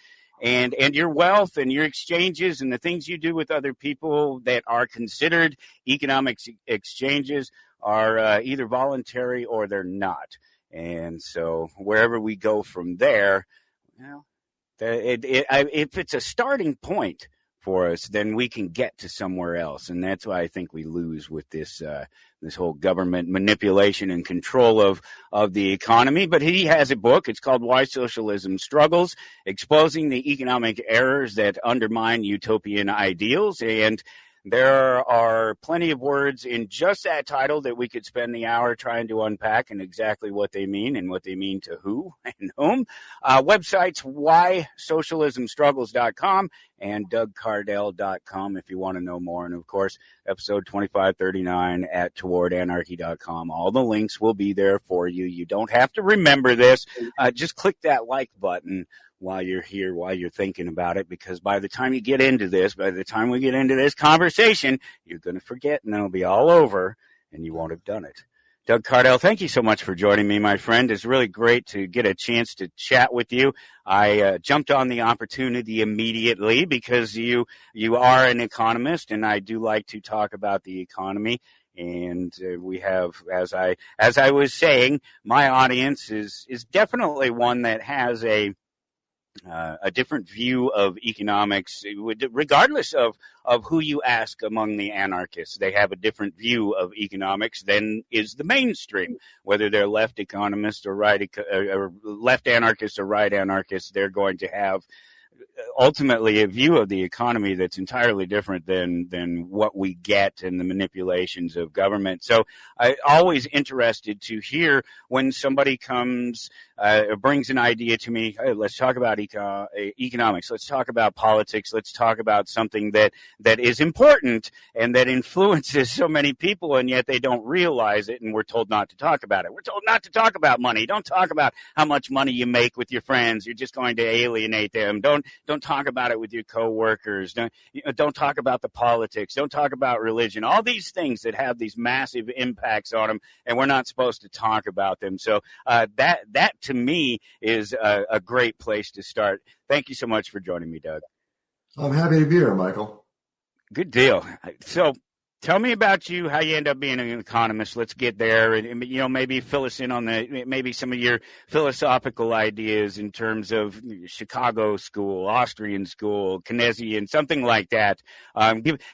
and your wealth and your exchanges and the things you do with other people that are considered economic exchanges are either voluntary or they're not. And so wherever we go from there, if it's a starting point for us, then we can get to somewhere else. And that's why I think we lose with this whole government manipulation and control of the economy. But he has a book. It's called Why Socialism Struggles, Exposing the Economic Errors That Undermine Utopian Ideals. And there are plenty of words in just that title that we could spend the hour trying to unpack and exactly what they mean and what they mean to who and whom. Websites, whysocialismstruggles.com and dougcardell.com if you want to know more. And, of course, episode 2539 at towardanarchy.com. All the links will be there for you. You don't have to remember this. Just click that like button while you're here, while you're thinking about it, because by the time we get into this conversation, you're going to forget and then it'll be all over and you won't have done it. Doug Cardell, thank you so much for joining me, my friend. It's really great to get a chance to chat with you. I jumped on the opportunity immediately because you are an economist, and I do like to talk about the economy. And we have, as I was saying, my audience is definitely one that has a different view of economics, regardless of who you ask among the anarchists. They have a different view of economics than is the mainstream. Whether they're left economists or or left anarchists or right anarchists, they're going to have ultimately a view of the economy that's entirely different than what we get in the manipulations of government. So I'm always interested to hear when somebody comes, brings an idea to me. Hey, let's talk about economics. Let's talk about politics. Let's talk about something that is important and that influences so many people, and yet they don't realize it, and we're told not to talk about it. We're told not to talk about money. Don't talk about how much money you make with your friends. You're just going to alienate them. Don't talk about it with your coworkers. Don't talk about the politics. Don't talk about religion. All these things that have these massive impacts on them, and we're not supposed to talk about them. So that to me is a great place to start. Thank you so much for joining me, Doug. I'm happy to be here, Michael. Good deal. So tell me about you, how you end up being an economist. Let's get there, and maybe fill us in on maybe some of your philosophical ideas in terms of Chicago school, Austrian school, Keynesian, something like that.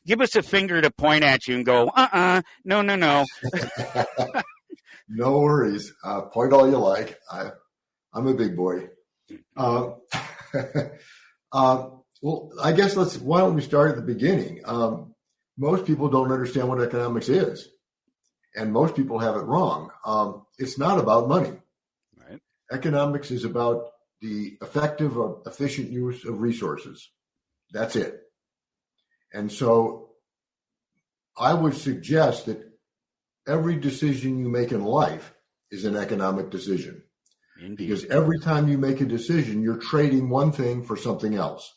Give us a finger to point at you and go, no. No worries. Point all you like. I'm a big boy. Well, I guess why don't we start at the beginning? Most people don't understand what economics is, and most people have it wrong. It's not about money. Right. Economics is about the effective or efficient use of resources. That's it. And so I would suggest that every decision you make in life is an economic decision. Indeed. Because every time you make a decision, you're trading one thing for something else.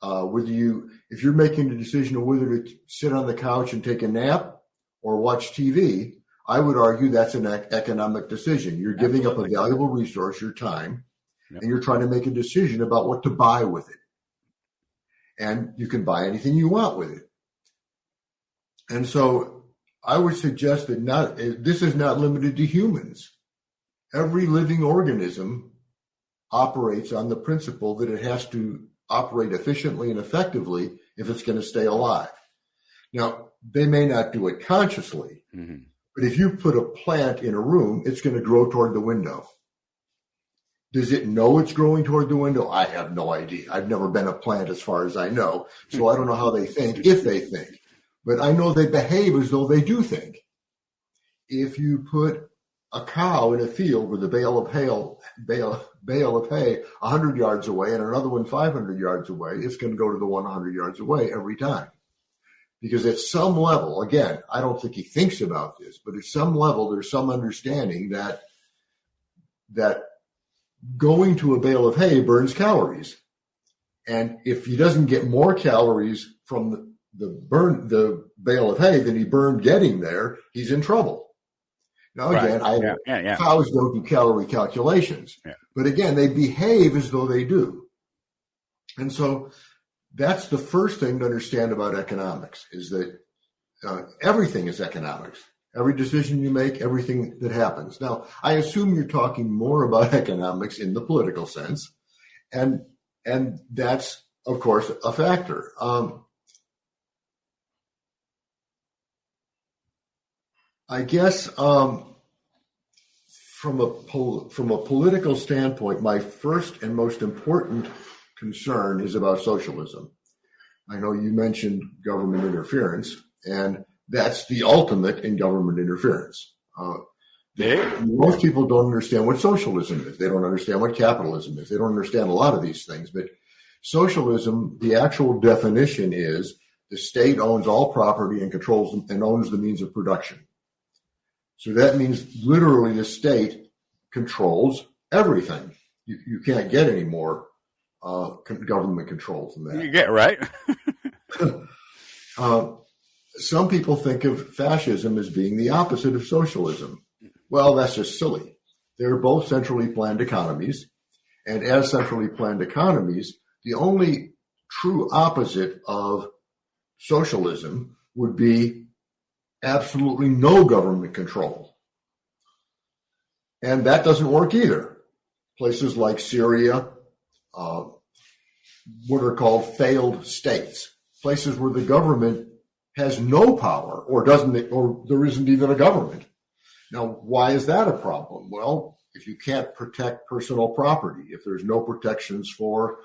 If you're making a decision of whether to sit on the couch and take a nap or watch TV, I would argue that's an economic decision. You're giving up a valuable resource, your time, and you're trying to make a decision about what to buy with it. And you can buy anything you want with it. And so I would suggest that this is not limited to humans. Every living organism operates on the principle that it has to operate efficiently and effectively if it's going to stay alive. Now, they may not do it consciously, but if you put a plant in a room, it's going to grow toward the window. Does it know it's growing toward the window? I have no idea. I've never been a plant as far as I know, so I don't know how they think, if they think. But I know they behave as though they do think. If you put a cow in a field with a bale of hay 100 yards away and another one 500 yards away, it's going to go to the one 100 yards away every time. Because at some level, again, I don't think he thinks about this, but at some level, there's some understanding that going to a bale of hay burns calories. And if he doesn't get more calories from the bale of hay than he burned getting there, he's in trouble. Now, again, cows don't do calorie calculations, but again, they behave as though they do. And so that's the first thing to understand about economics, is that everything is economics. Every decision you make, everything that happens. Now, I assume you're talking more about economics in the political sense, and that's, of course, a factor. I guess from a political standpoint, my first and most important concern is about socialism. I know you mentioned government interference, and that's the ultimate in government interference. Most people don't understand what socialism is. They don't understand what capitalism is. They don't understand a lot of these things. But socialism, the actual definition is the state owns all property and controls and owns the means of production. So that means literally the state controls everything. You can't get any more government control than that. You get right. Some people think of fascism as being the opposite of socialism. Well, that's just silly. They're both centrally planned economies. And as centrally planned economies, the only true opposite of socialism would be absolutely no government control. And that doesn't work either. Places like Syria, what are called failed states, places where the government has no power or there isn't even a government. Now, why is that a problem? Well, if you can't protect personal property, if there's no protections for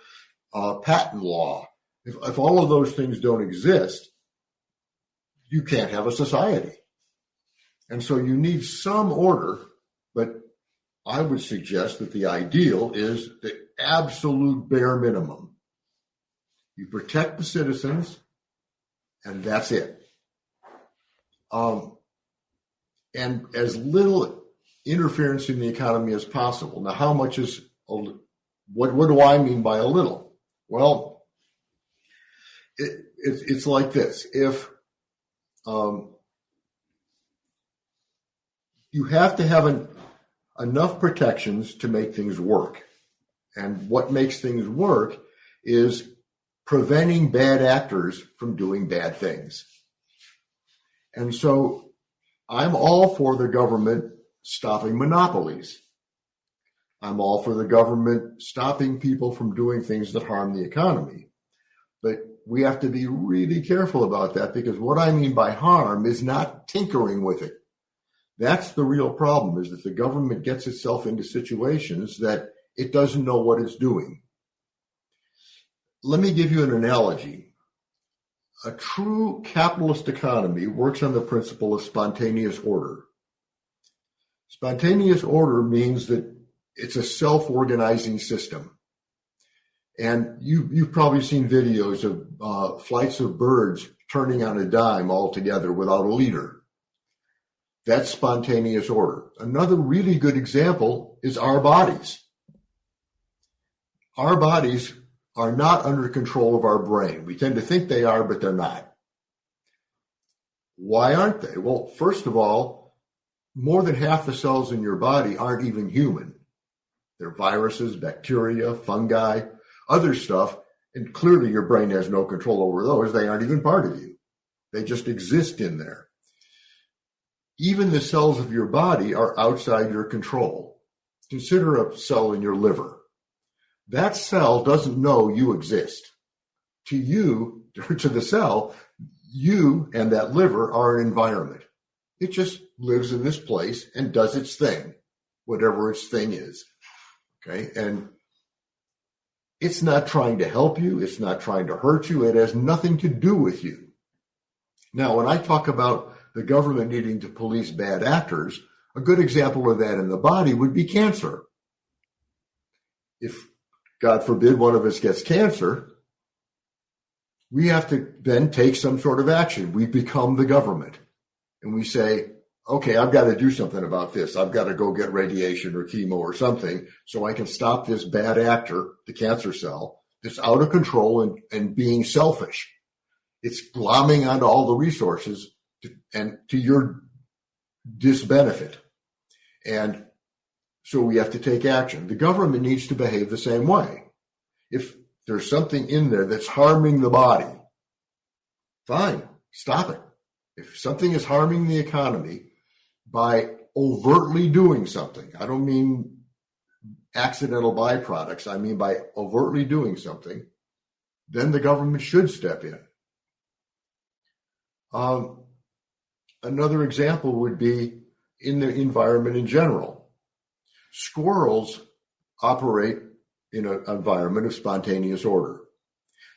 patent law, if all of those things don't exist, you can't have a society. And so you need some order, but I would suggest that the ideal is the absolute bare minimum. You protect the citizens, and that's it. And as little interference in the economy as possible. Now, how much is, what do I mean by a little? Well, it's like this. If you have to have enough protections to make things work. And what makes things work is preventing bad actors from doing bad things. And so I'm all for the government stopping monopolies. I'm all for the government stopping people from doing things that harm the economy. But we have to be really careful about that, because what I mean by harm is not tinkering with it. That's the real problem, is that the government gets itself into situations that it doesn't know what it's doing. Let me give you an analogy. A true capitalist economy works on the principle of spontaneous order. Spontaneous order means that it's a self-organizing system. And you've probably seen videos of flights of birds turning on a dime altogether without a leader. That's spontaneous order. Another really good example is our bodies. Our bodies are not under control of our brain. We tend to think they are, but they're not. Why aren't they? Well, first of all, more than half the cells in your body aren't even human. They're viruses, bacteria, fungi, other stuff, and clearly your brain has no control over those. They aren't even part of you. They just exist in there. Even the cells of your body are outside your control. Consider a cell in your liver. That cell doesn't know you exist. To you, to the cell, you and that liver are an environment. It just lives in this place and does its thing, whatever its thing is. Okay? And it's not trying to help you. It's not trying to hurt you. It has nothing to do with you. Now, when I talk about the government needing to police bad actors, a good example of that in the body would be cancer. If, God forbid, one of us gets cancer, we have to then take some sort of action. We become the government. And we say, okay, I've got to do something about this. I've got to go get radiation or chemo or something so I can stop this bad actor, the cancer cell, that's out of control and being selfish. It's glomming onto all the resources and to your disbenefit. And so we have to take action. The government needs to behave the same way. If there's something in there that's harming the body, fine, stop it. If something is harming the economy by overtly doing something, I don't mean accidental byproducts, I mean by overtly doing something, then the government should step in. Another example would be in the environment in general. Squirrels operate in an environment of spontaneous order.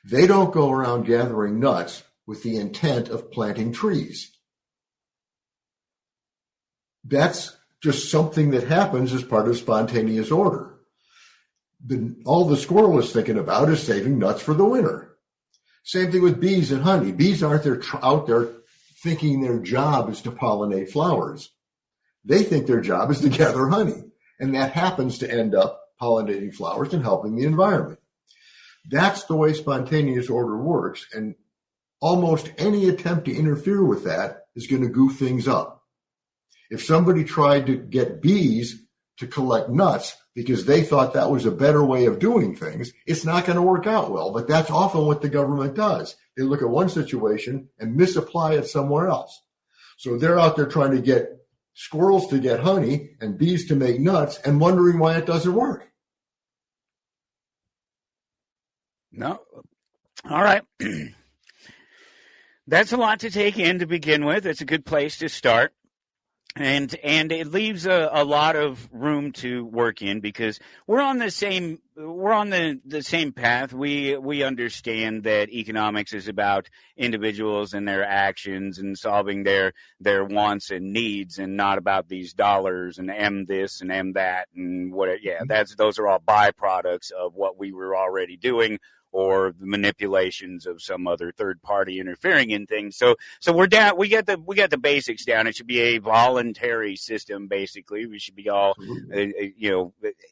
They don't go around gathering nuts with the intent of planting trees. That's just something that happens as part of spontaneous order. All the squirrel is thinking about is saving nuts for the winter. Same thing with bees and honey. Bees aren't out there thinking their job is to pollinate flowers. They think their job is to gather honey. And that happens to end up pollinating flowers and helping the environment. That's the way spontaneous order works. And almost any attempt to interfere with that is going to goof things up. If somebody tried to get bees to collect nuts because they thought that was a better way of doing things, it's not going to work out well. But that's often what the government does. They look at one situation and misapply it somewhere else. So they're out there trying to get squirrels to get honey and bees to make nuts and wondering why it doesn't work. No. All right. That's a lot to take in to begin with. It's a good place to start. And it leaves a lot of room to work in, because we're on the same path. We understand that economics is about individuals and their actions and solving their wants and needs, and not about these dollars and M this and M that and what. Yeah, those are all byproducts of what we were already doing, or the manipulations of some other third party interfering in things. So we're down. We get the basics down. It should be a voluntary system. Basically, we should be all,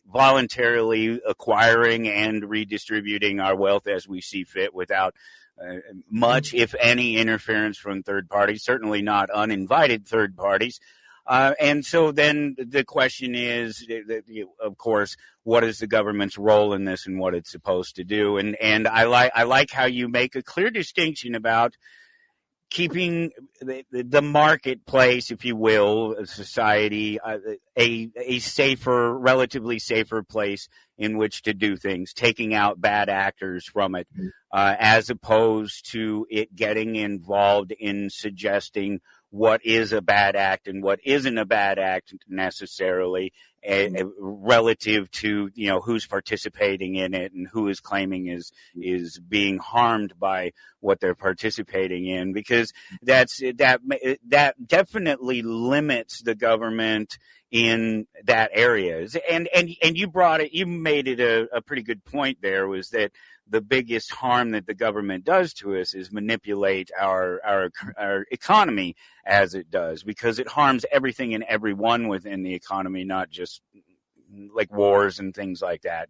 voluntarily acquiring and redistributing our wealth as we see fit, without much, if any, interference from third parties. Certainly not uninvited third parties. And so then the question is, of course, what is the government's role in this and what it's supposed to do? And I like how you make a clear distinction about keeping the marketplace, if you will, society, a safer, relatively safer place in which to do things, taking out bad actors from it, as opposed to it getting involved in suggesting what is a bad act and what isn't a bad act necessarily, relative to, who's participating in it and who is claiming is being harmed by what they're participating in, because that definitely limits the government in that area. And you made it a pretty good point there, was that the biggest harm that the government does to us is manipulate our economy as it does, because it harms everything and everyone within the economy, not just like wars and things like that.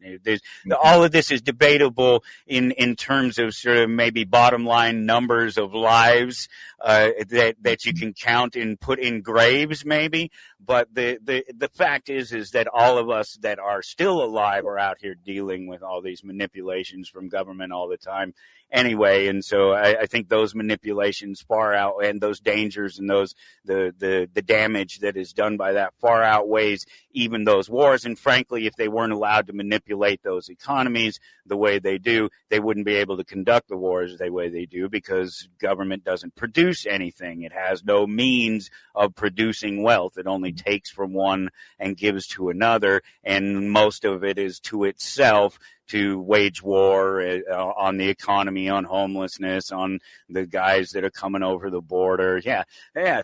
All of this is debatable in terms of sort of maybe bottom line numbers of lives that you can count and put in graves maybe. But the fact is that all of us that are still alive are out here dealing with all these manipulations from government all the time anyway. And so I think those manipulations far out, and those dangers and the damage that is done by that far outweighs even those wars. And frankly, if they weren't allowed to manipulate those economies the way they do, they wouldn't be able to conduct the wars the way they do, because government doesn't produce anything. It has no means of producing wealth. It only takes from one and gives to another, and most of it is to itself, to wage war on the economy, on homelessness, on the guys that are coming over the border. Yeah.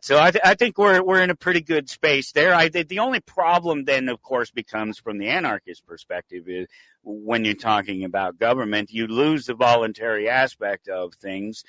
So I think we're in a pretty good space there. The only problem then, of course, becomes from the anarchist perspective is when you're talking about government, you lose the voluntary aspect of things,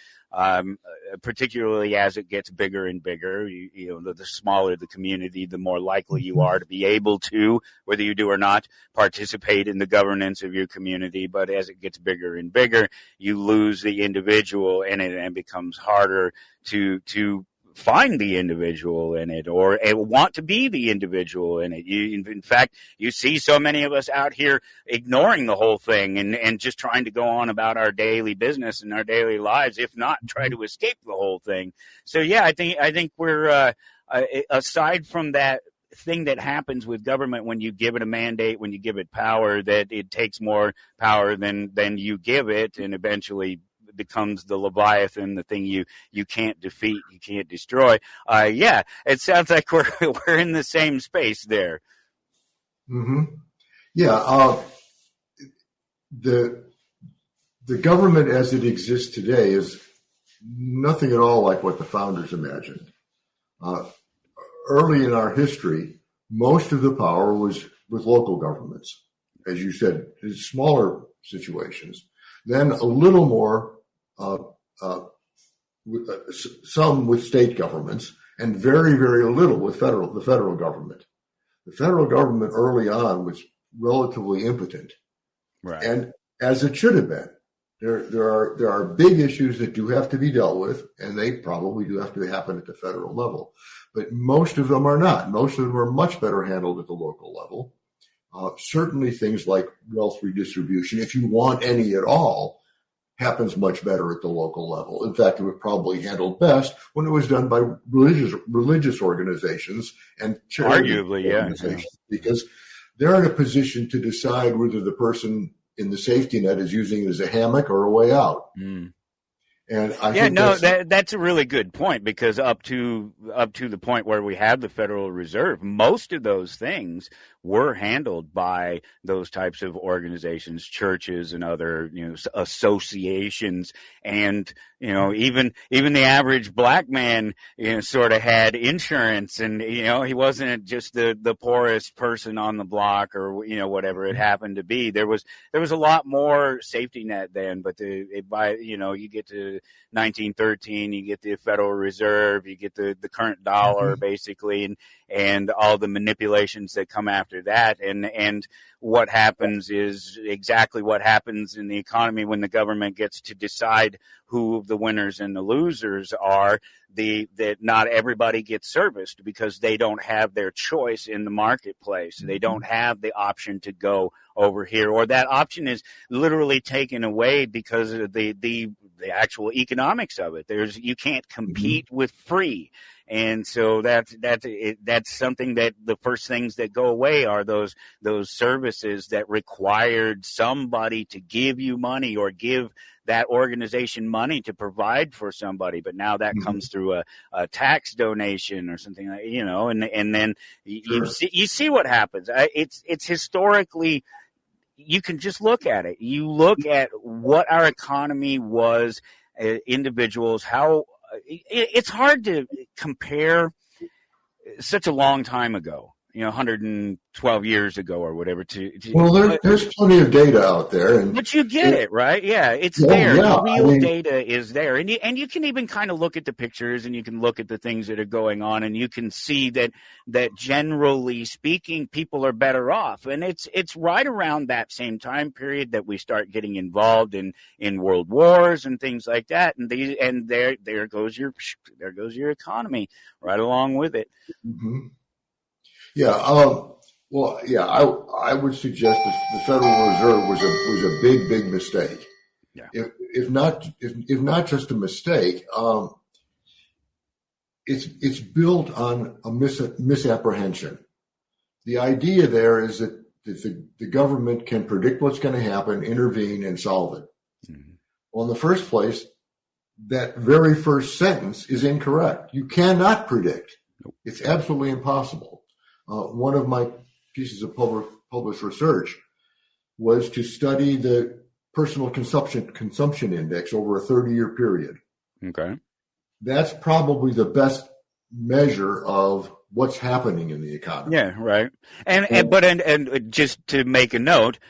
particularly as it gets bigger and bigger. The smaller the community, the more likely you are to be able to, whether you do or not, participate in the governance of your community. But as it gets bigger and bigger, you lose the individual in it, and it becomes harder to find the individual in it, or want to be the individual in it. In fact, you see so many of us out here ignoring the whole thing and just trying to go on about our daily business and our daily lives, if not try to escape the whole thing. So yeah, I think we're aside from that thing that happens with government when you give it a mandate, when you give it power, that it takes more power than you give it, and eventually becomes the Leviathan, the thing you can't defeat, you can't destroy. Yeah, it sounds like we're in the same space there. Mm-hmm. Yeah, the government as it exists today is nothing at all like what the founders imagined. Early in our history, most of the power was with local governments, as you said, in smaller situations. Then a little more, some with state governments, and very, very little with the federal government. The federal government early on was relatively impotent, right, and as it should have been. There are big issues that do have to be dealt with, and they probably do have to happen at the federal level. But most of them are not. Most of them are much better handled at the local level. Certainly things like wealth redistribution, if you want any at all, happens much better at the local level. In fact, it was probably handled best when it was done by religious organizations and charity organizations, because they're in a position to decide whether the person in the safety net is using it as a hammock or a way out. Mm. And I think that's a really good point, because up to the point where we have the Federal Reserve, most of those things were handled by those types of organizations, churches and other, associations. And, even the average black man, sort of had insurance, and, he wasn't just the poorest person on the block or, whatever it happened to be. There was a lot more safety net then, but you get to 1913, you get the Federal Reserve, you get the current dollar basically, and all the manipulations that come after that. And what happens is exactly what happens in the economy when the government gets to decide who the winners and the losers are. That not everybody gets serviced because they don't have their choice in the marketplace. They don't have the option to go over here, or that option is literally taken away because of the actual economics of it. You can't compete with free. And so that's something that the first things that go away are those services that required somebody to give you money or give that organization money to provide for somebody. But now that comes through a tax donation or something like, and then you see what happens. It's historically, you can just look at it. You look at what our economy was, individuals, how it's hard to compare such a long time ago, 112 years ago or whatever. There's plenty of data out there, but you get it, right? Yeah, it's there. Yeah, the real data is there, and you can even kind of look at the pictures, and you can look at the things that are going on, and you can see that generally speaking, people are better off, and it's right around that same time period that we start getting involved in world wars and things like that, and there goes your economy right along with it. Mm-hmm. Yeah. I would suggest the Federal Reserve was a big mistake. Yeah. If not just a mistake, it's built on a misapprehension. The idea there is that the government can predict what's going to happen, intervene, and solve it. Mm-hmm. Well, in the first place, that very first sentence is incorrect. You cannot predict. Nope. It's absolutely impossible. One of my pieces of published research was to study the personal consumption index over a 30-year period. Okay. That's probably the best measure of what's happening in the economy. Yeah, right. And just to make a note,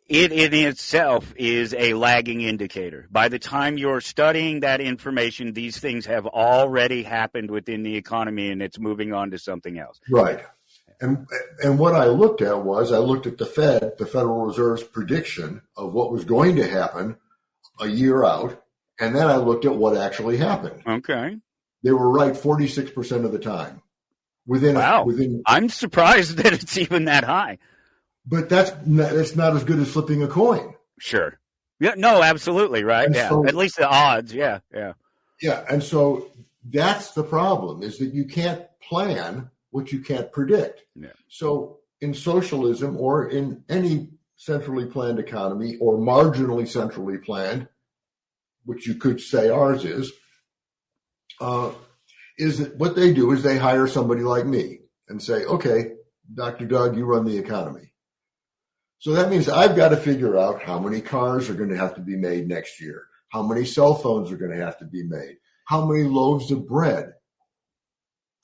it in itself is a lagging indicator. By the time you're studying that information, these things have already happened within the economy, and it's moving on to something else. Right. And what I looked at the Federal Reserve's prediction of what was going to happen a year out, and then I looked at what actually happened. Okay. They were right 46% of the time. I'm surprised that it's even that high. But that's not as good as flipping a coin. Sure. Yeah. No. Absolutely. Right. And yeah. So, at least the odds. Yeah. Yeah. Yeah. And so that's the problem: is that you can't plan what you can't predict. Yeah. So in socialism or in any centrally planned economy or marginally centrally planned, which you could say ours is that what they do is they hire somebody like me and say, okay, Dr. Doug, you run the economy. So that means I've got to figure out how many cars are going to have to be made next year, how many cell phones are going to have to be made, how many loaves of bread.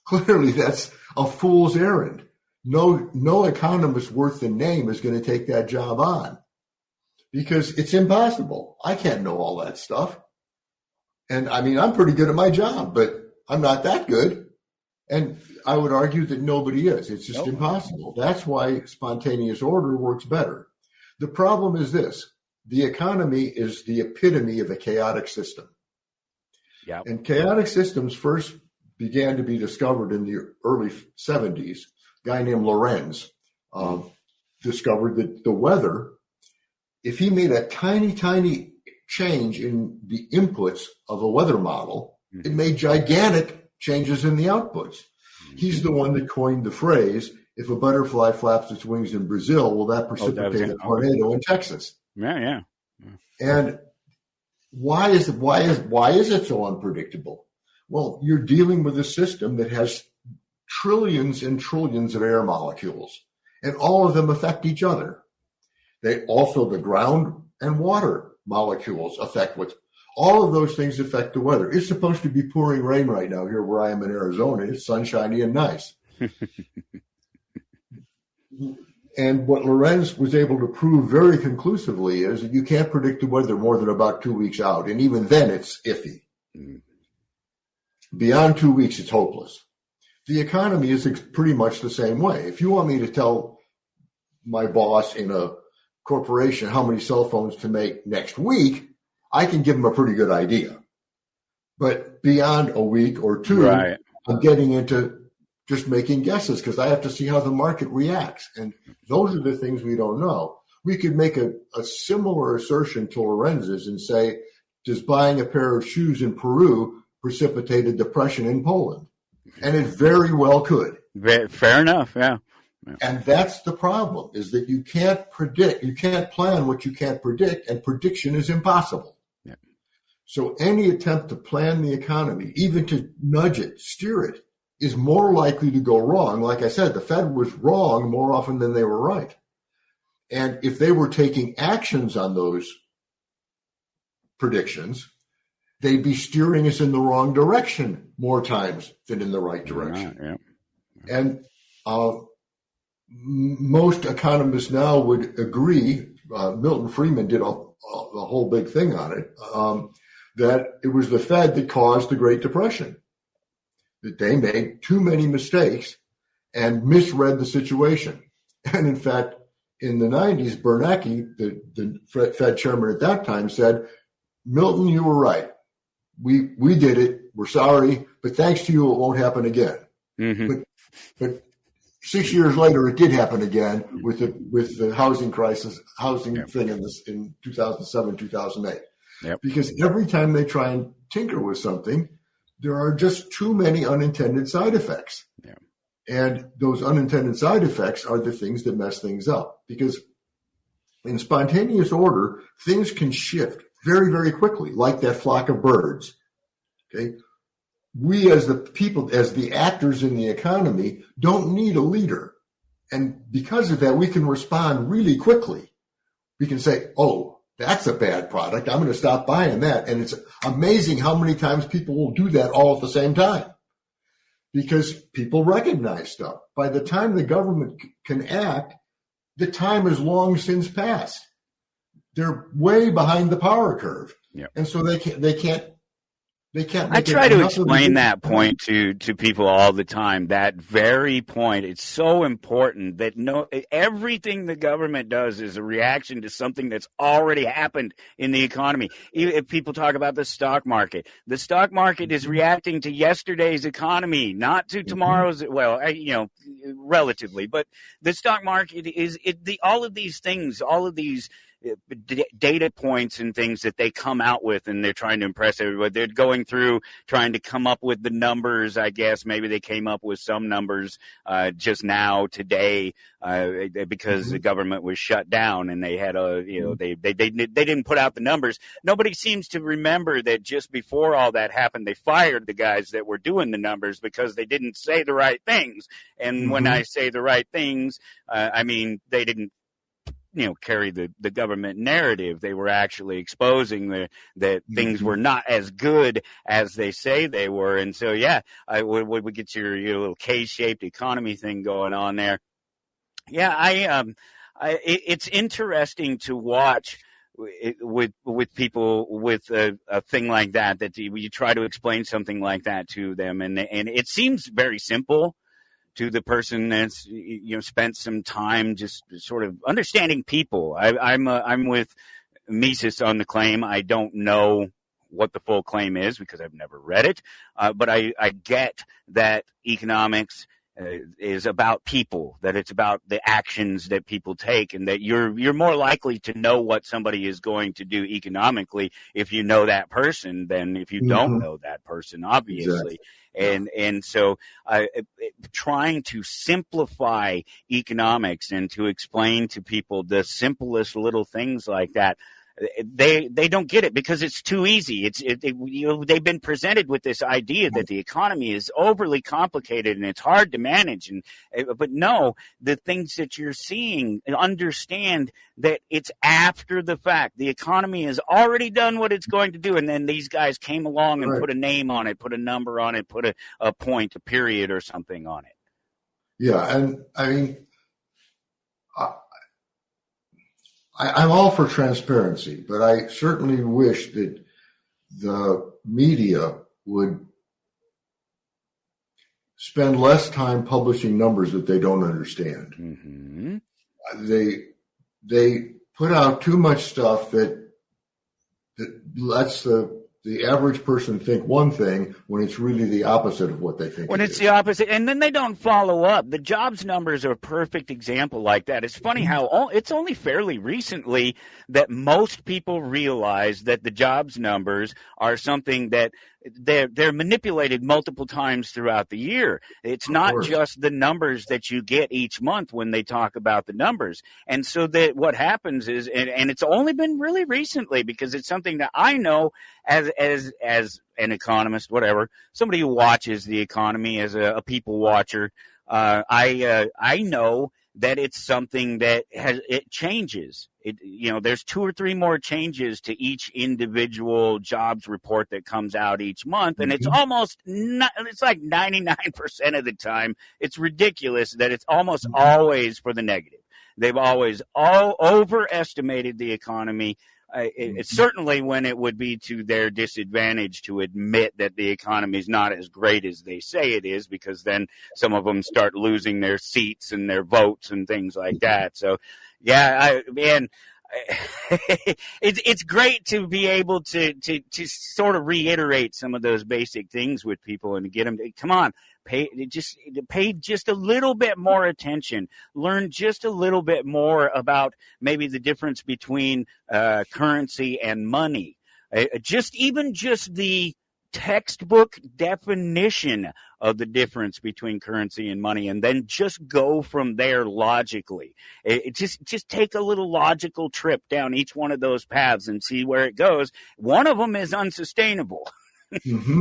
Clearly, that's a fool's errand. No economist worth the name is going to take that job on because it's impossible. I can't know all that stuff. And I mean, I'm pretty good at my job, but I'm not that good. And I would argue that nobody is. It's just impossible. That's why spontaneous order works better. The problem is this. the economy is the epitome of a chaotic system. Yeah. And chaotic systems first began to be discovered in the early 70s. A guy named Lorenz discovered that the weather, if he made a tiny, tiny change in the inputs of a weather model, it made gigantic changes in the outputs. He's the one that coined the phrase, if a butterfly flaps its wings in Brazil, will that precipitate a tornado in Texas? Yeah. And why is it so unpredictable? Well, you're dealing with a system that has trillions and trillions of air molecules, and all of them affect each other. They also, the ground and water molecules affect all of those things affect the weather. It's supposed to be pouring rain right now here where I am in Arizona. It's sunshiny and nice. And what Lorenz was able to prove very conclusively is that you can't predict the weather more than about 2 weeks out. And even then, it's iffy. Beyond 2 weeks, it's hopeless. The economy is pretty much the same way. If you want me to tell my boss in a corporation how many cell phones to make next week, I can give him a pretty good idea. But beyond a week or two, right, I'm getting into just making guesses because I have to see how the market reacts. And those are the things we don't know. We could make a similar assertion to Lorenz's and say, does buying a pair of shoes in Peru precipitate a depression in Poland? And it very well could. Fair enough, yeah. And that's the problem, is that you can't predict, you can't plan what you can't predict, and prediction is impossible. Yeah. So any attempt to plan the economy, even to nudge it, steer it, is more likely to go wrong. Like I said, the Fed was wrong more often than they were right. And if they were taking actions on those predictions, they'd be steering us in the wrong direction more times than in the right direction. Yeah. And most economists now would agree, Milton Friedman did a whole big thing on it, that it was the Fed that caused the Great Depression, that they made too many mistakes and misread the situation. And in fact, in the 90s, Bernanke, the Fed chairman at that time, said, Milton, you were right. We did it. We're sorry, but thanks to you, it won't happen again. Mm-hmm. But 6 years later, it did happen again with the housing crisis, thing in 2007, 2008. Yep. Because every time they try and tinker with something, there are just too many unintended side effects. Yeah. And those unintended side effects are the things that mess things up. Because in spontaneous order, things can shift very, very quickly, like that flock of birds. Okay. We as the people, as the actors in the economy, don't need a leader. And because of that, we can respond really quickly. We can say, oh, that's a bad product. I'm going to stop buying that. And it's amazing how many times people will do that all at the same time because people recognize stuff. By the time the government can act, the time is long since passed. They're way behind the power curve. Yep. And so they can't. I try to explain that point to people all the time, that very point. It's so important that everything the government does is a reaction to something that's already happened in the economy. If people talk about the stock market is reacting to yesterday's economy, not to tomorrow's, relatively, but the stock market is all of these things, all of these data points and things that they come out with, and they're trying to impress everybody. They're going through trying to come up with the numbers. I guess maybe they came up with some numbers just now today because the government was shut down and they had they didn't put out the numbers. Nobody seems to remember that just before all that happened, they fired the guys that were doing the numbers because they didn't say the right things. And when I say the right things, I mean they didn't carry the government narrative. They were actually exposing that things were not as good as they say they were. And so, we get your little K-shaped economy thing going on there. Yeah, it's interesting to watch with people with a thing like that you try to explain something like that to them, and it seems very simple to the person that's spent some time just sort of understanding people. I'm with Mises on the claim. I don't know what the full claim is because I've never read it, but I get that economics is about people, that it's about the actions that people take, and that you're more likely to know what somebody is going to do economically if you know that person than if you don't know that person, obviously. Exactly. And so trying to simplify economics and to explain to people the simplest little things like that, they don't get it because it's too easy. They've been presented with this idea that the economy is overly complicated and it's hard to manage. But no, the things that you're seeing, understand that it's after the fact. The economy has already done what it's going to do, and then these guys came along and put a name on it, put a number on it, put a point, a period, or something on it. Yeah, and I mean, I'm all for transparency, but I certainly wish that the media would spend less time publishing numbers that they don't understand. Mm-hmm. They put out too much stuff that lets the average person think one thing when it's really the opposite of what they think. When it's the opposite, and then they don't follow up. The jobs numbers are a perfect example like that. It's funny how it's only fairly recently that most people realize that the jobs numbers are something that they're manipulated multiple times throughout the year. It's not just the numbers that you get each month when they talk about the numbers. And so that what happens is, and it's only been really recently because it's something that I know as an economist, whatever, somebody who watches the economy as a people watcher, I know that it's something that it changes. There's 2 or 3 more changes to each individual jobs report that comes out each month, and it's it's like 99% of the time. It's ridiculous that it's almost always for the negative. They've always overestimated the economy. It's certainly when it would be to their disadvantage to admit that the economy is not as great as they say it is, because then some of them start losing their seats and their votes and things like that. So, yeah, it's great to be able to sort of reiterate some of those basic things with people and get them to come on. Pay just a little bit more attention. Learn just a little bit more about maybe the difference between currency and money. Just the textbook definition of the difference between currency and money, and then just go from there logically. Just take a little logical trip down each one of those paths and see where it goes. One of them is unsustainable. Mm-hmm.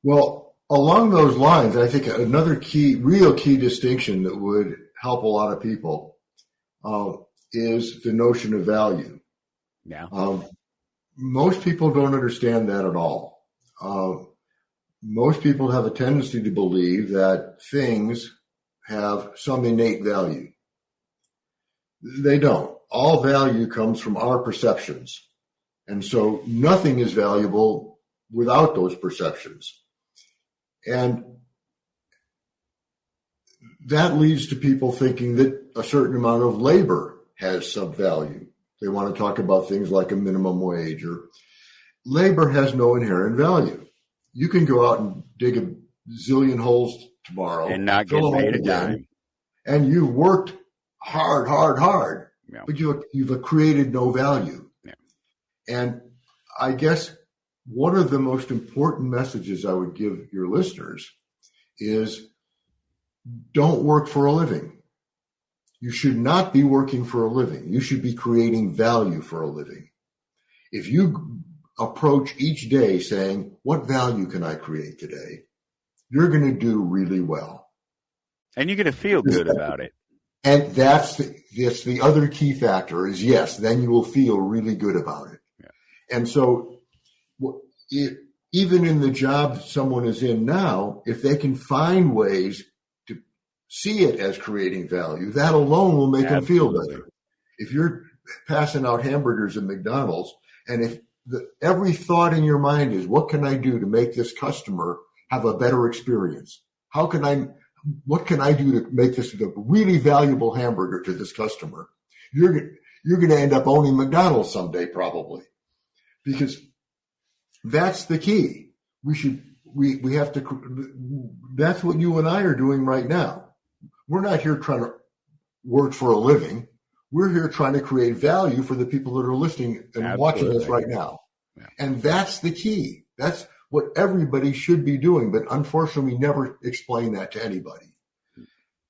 Well, along those lines, I think another real key distinction that would help a lot of people is the notion of value. Yeah. Most people don't understand that at all. Most people have a tendency to believe that things have some innate value. They don't. All value comes from our perceptions. And so nothing is valuable without those perceptions. And that leads to people thinking that a certain amount of labor has some value. They want to talk about things like a minimum wage, or labor has no inherent value. You can go out and dig a zillion holes tomorrow and not get paid a dime. And you've worked hard, yeah. But you've created no value. Yeah. And I guess one of the most important messages I would give your listeners is don't work for a living. You should not be working for a living. You should be creating value for a living. If you approach each day saying, what value can I create today? You're going to do really well. And you're going to feel good about it. And that's the other key factor is, yes, then you will feel really good about it. Yeah. And so even in the job someone is in now, if they can find ways to see it as creating value, that alone will make them feel better. If you're passing out hamburgers at McDonald's, and if every thought in your mind is, what can I do to make this customer have a better experience? What can I do to make this a really valuable hamburger to this customer? You're you're going to end up owning McDonald's someday, probably, because that's the key. We have to, that's what you and I are doing right now. We're not here trying to work for a living. We're here trying to create value for the people that are listening and watching us right now. Yeah. And that's the key. That's what everybody should be doing. But unfortunately, we never explain that to anybody.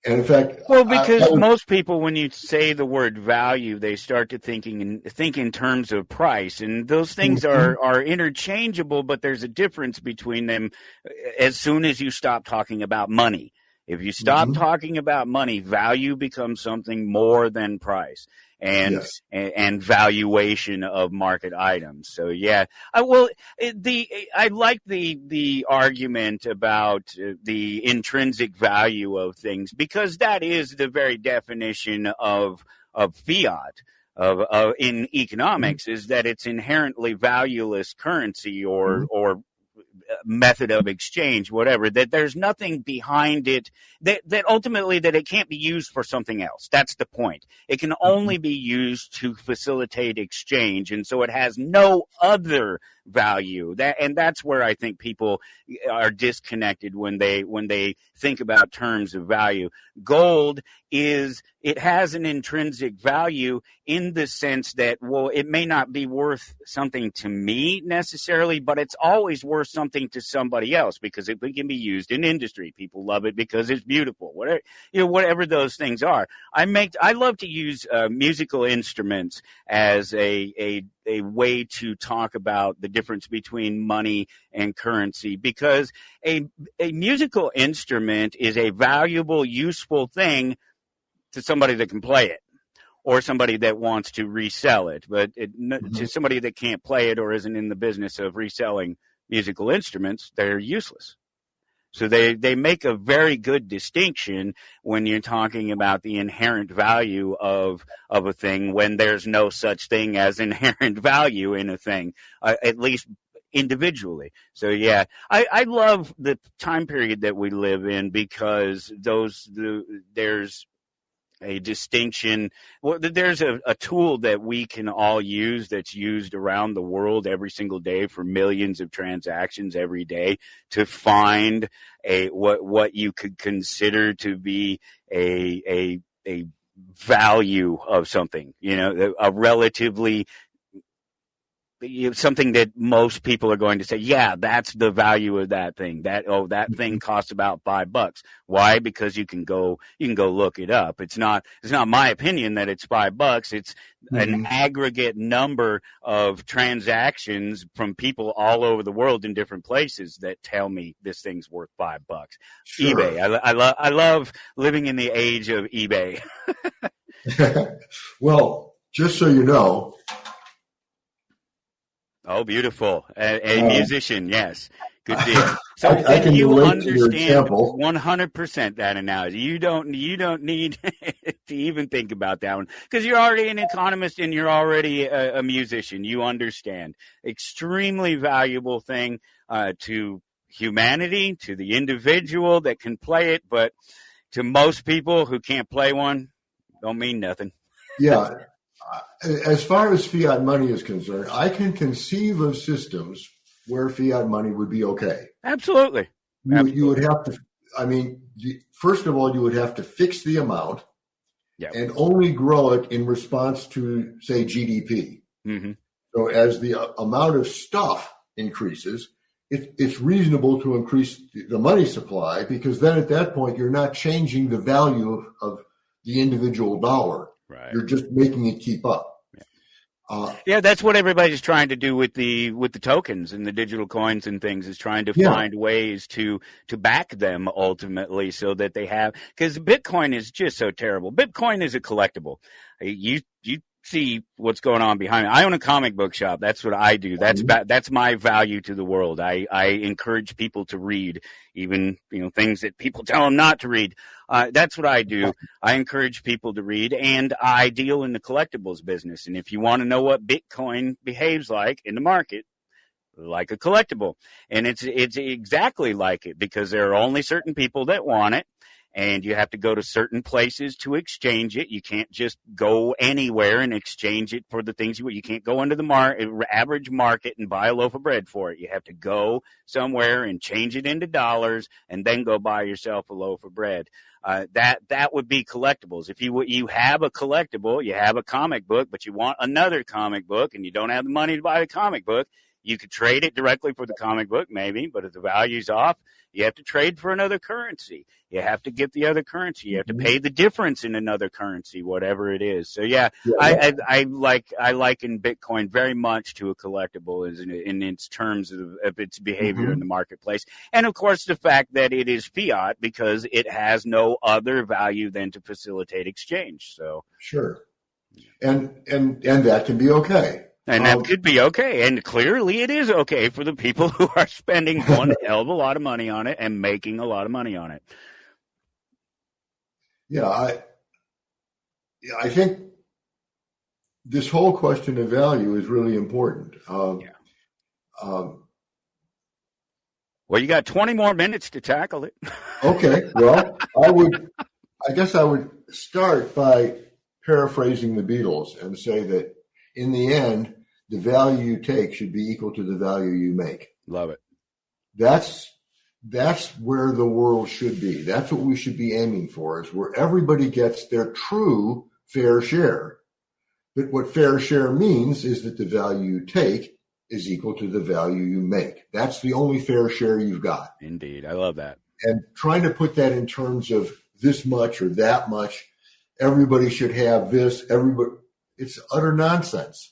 And in fact, well, because most people, when you say the word value, they start to think in terms of price, and those things are interchangeable. But there's a difference between them. As soon as you stop talking about money, if you stop talking about money, value becomes something more than price and valuation of market items. So yeah, I like the argument about the intrinsic value of things, because that is the very definition of fiat. In economics, is that it's inherently valueless currency or method of exchange, whatever, that there's nothing behind it, that ultimately that it can't be used for something else. That's the point. It can only be used to facilitate exchange, and so it has no other value. That's where I think people are disconnected when they think about terms of value. Gold it has an intrinsic value in the sense that, well, it may not be worth something to me necessarily, but it's always worth something to somebody else because it can be used in industry. People love it because it's beautiful. Whatever those things are. I love to use musical instruments as a way to talk about the difference between money and currency, because a musical instrument is a valuable, useful thing to somebody that can play it, or somebody that wants to resell it. But to somebody that can't play it or isn't in the business of reselling musical instruments, they're useless. So they make a very good distinction when you're talking about the inherent value of a thing, when there's no such thing as inherent value in a thing, at least individually. So yeah, I love the time period that we live in, because there's a distinction. Well, there's a tool that we can all use that's used around the world every single day for millions of transactions every day to find what you could consider to be a value of something, a relatively something that most people are going to say, yeah, that's the value of that thing. That thing costs about $5. Why? Because you can go look it up. It's not my opinion that it's $5. It's an aggregate number of transactions from people all over the world in different places that tell me this thing's worth $5. Sure. eBay. I love living in the age of eBay. Well, just so you know. Oh, beautiful. A musician, yes. Good deal. So I can you relate understand to your example. 100% that analogy. You don't need to even think about that one, because you're already an economist and you're already a musician. You understand. Extremely valuable thing to humanity, to the individual that can play it, but to most people who can't play one, don't mean nothing. Yeah. As far as fiat money is concerned, I can conceive of systems where fiat money would be okay. Absolutely. You would have to, first of all, you would have to fix the amount and only grow it in response to, say, GDP. Mm-hmm. So as the amount of stuff increases, it's reasonable to increase the money supply, because then at that point, you're not changing the value of the individual dollar. Right. You're just making it keep up. Yeah, that's what everybody's trying to do with the tokens and the digital coins and things, is trying to find ways to back them ultimately, so that they have, because Bitcoin is just so terrible. Bitcoin is a collectible. You see what's going on behind me. I own a comic book shop. That's what I do. That's my value to the world. I encourage people to read, even things that people tell them not to read. That's what I do. I encourage people to read, and I deal in the collectibles business. And if you want to know what Bitcoin behaves like in the market, like a collectible, and it's exactly like it, because there are only certain people that want it. and you have to go to certain places to exchange it. You can't just go anywhere and exchange it for the things you can't go into the average market and buy a loaf of bread for it. You have to go somewhere and change it into dollars and then go buy yourself a loaf of bread. That would be collectibles. If you have a collectible, you have a comic book, but you want another comic book and you don't have the money to buy the comic book, you could trade it directly for the comic book, maybe, but if the value's off, you have to trade for another currency. You have to get the other currency. You have to pay the difference in another currency, whatever it is. So I liken Bitcoin very much to a collectible in its terms of its behavior in the marketplace, and of course the fact that it is fiat because it has no other value than to facilitate exchange. So sure, and that can be okay. And that could be okay. And clearly it is okay for the people who are spending one hell of a lot of money on it and making a lot of money on it. Yeah, I think this whole question of value is really important. Well, you got 20 more minutes to tackle it. Okay. Well, I guess I would start by paraphrasing the Beatles and say that in the end, the value you take should be equal to the value you make. Love it. That's where the world should be. That's what we should be aiming for, is where everybody gets their true fair share. But what fair share means is that the value you take is equal to the value you make. That's the only fair share you've got. Indeed. I love that. And trying to put that in terms of this much or that much, everybody should have this, it's utter nonsense.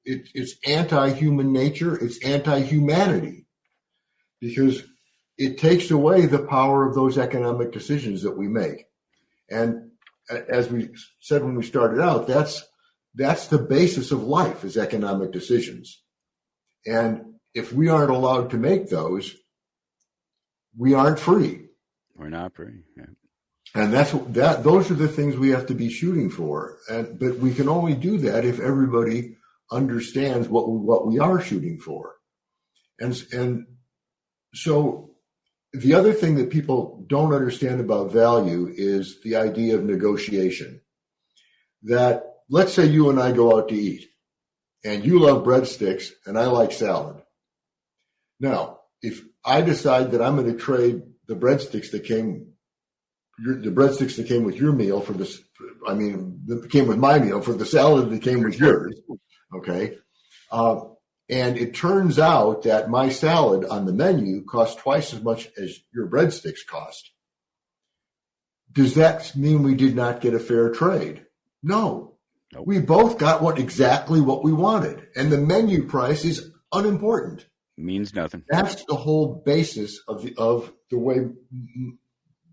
It's anti-human nature. It's anti-humanity, because it takes away the power of those economic decisions that we make. And as we said when we started out, that's the basis of life, is economic decisions. And if we aren't allowed to make those, we aren't free. We're not free. Yeah. And those are the things we have to be shooting for. But we can only do that if everybody understands what we are shooting for. And so the other thing that people don't understand about value is the idea of negotiation. That, let's say you and I go out to eat, and you love breadsticks and I like salad. Now, if I decide that I'm going to trade the breadsticks that came with your meal that came with my meal for the salad that came with yours. Okay. And it turns out that my salad on the menu costs twice as much as your breadsticks cost. Does that mean we did not get a fair trade? No. Nope. We both got exactly what we wanted. And the menu price is unimportant. It means nothing. That's the whole basis of the way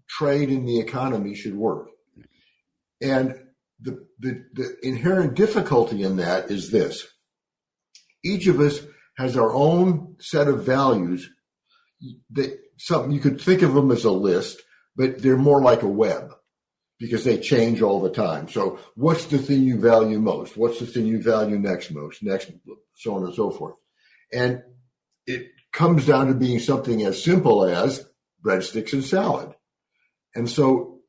trade in the economy should work. And the inherent difficulty in that is this. Each of us has our own set of values that you could think of them as a list, but they're more like a web because they change all the time. So what's the thing you value most? What's the thing you value next, so on and so forth. And it comes down to being something as simple as breadsticks and salad. And so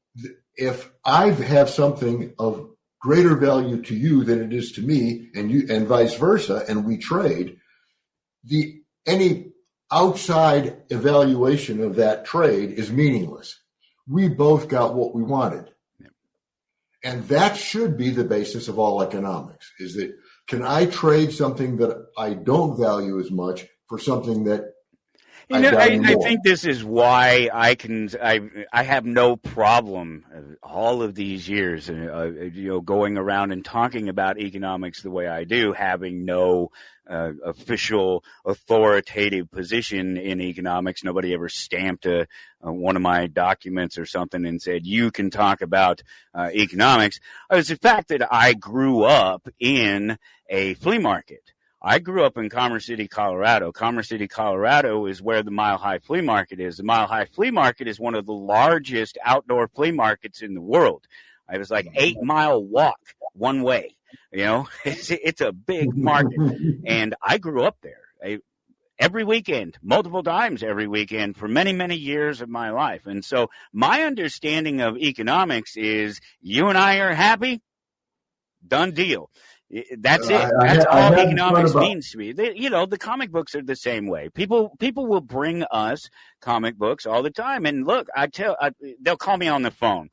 if I have something of greater value to you than it is to me, and vice versa, and we trade, any outside evaluation of that trade is meaningless. We both got what we wanted. Yeah. And that should be the basis of all economics, is that can I trade something that I don't value as much for something that I think this is why I have no problem all of these years, going around and talking about economics the way I do, having no official authoritative position in economics. Nobody ever stamped one of my documents or something and said, you can talk about economics. It was the fact that I grew up in a flea market. I grew up in Commerce City, Colorado. Commerce City, Colorado is where the Mile High Flea Market is. The Mile High Flea Market is one of the largest outdoor flea markets in the world. It was like 8-mile walk one way. It's a big market. And I grew up there. every weekend, multiple times every weekend for many, many years of my life. And so my understanding of economics is you and I are happy, done deal. That's it. That's all economics means to me. The comic books are the same way. People will bring us comic books all the time. And look, they'll call me on the phone.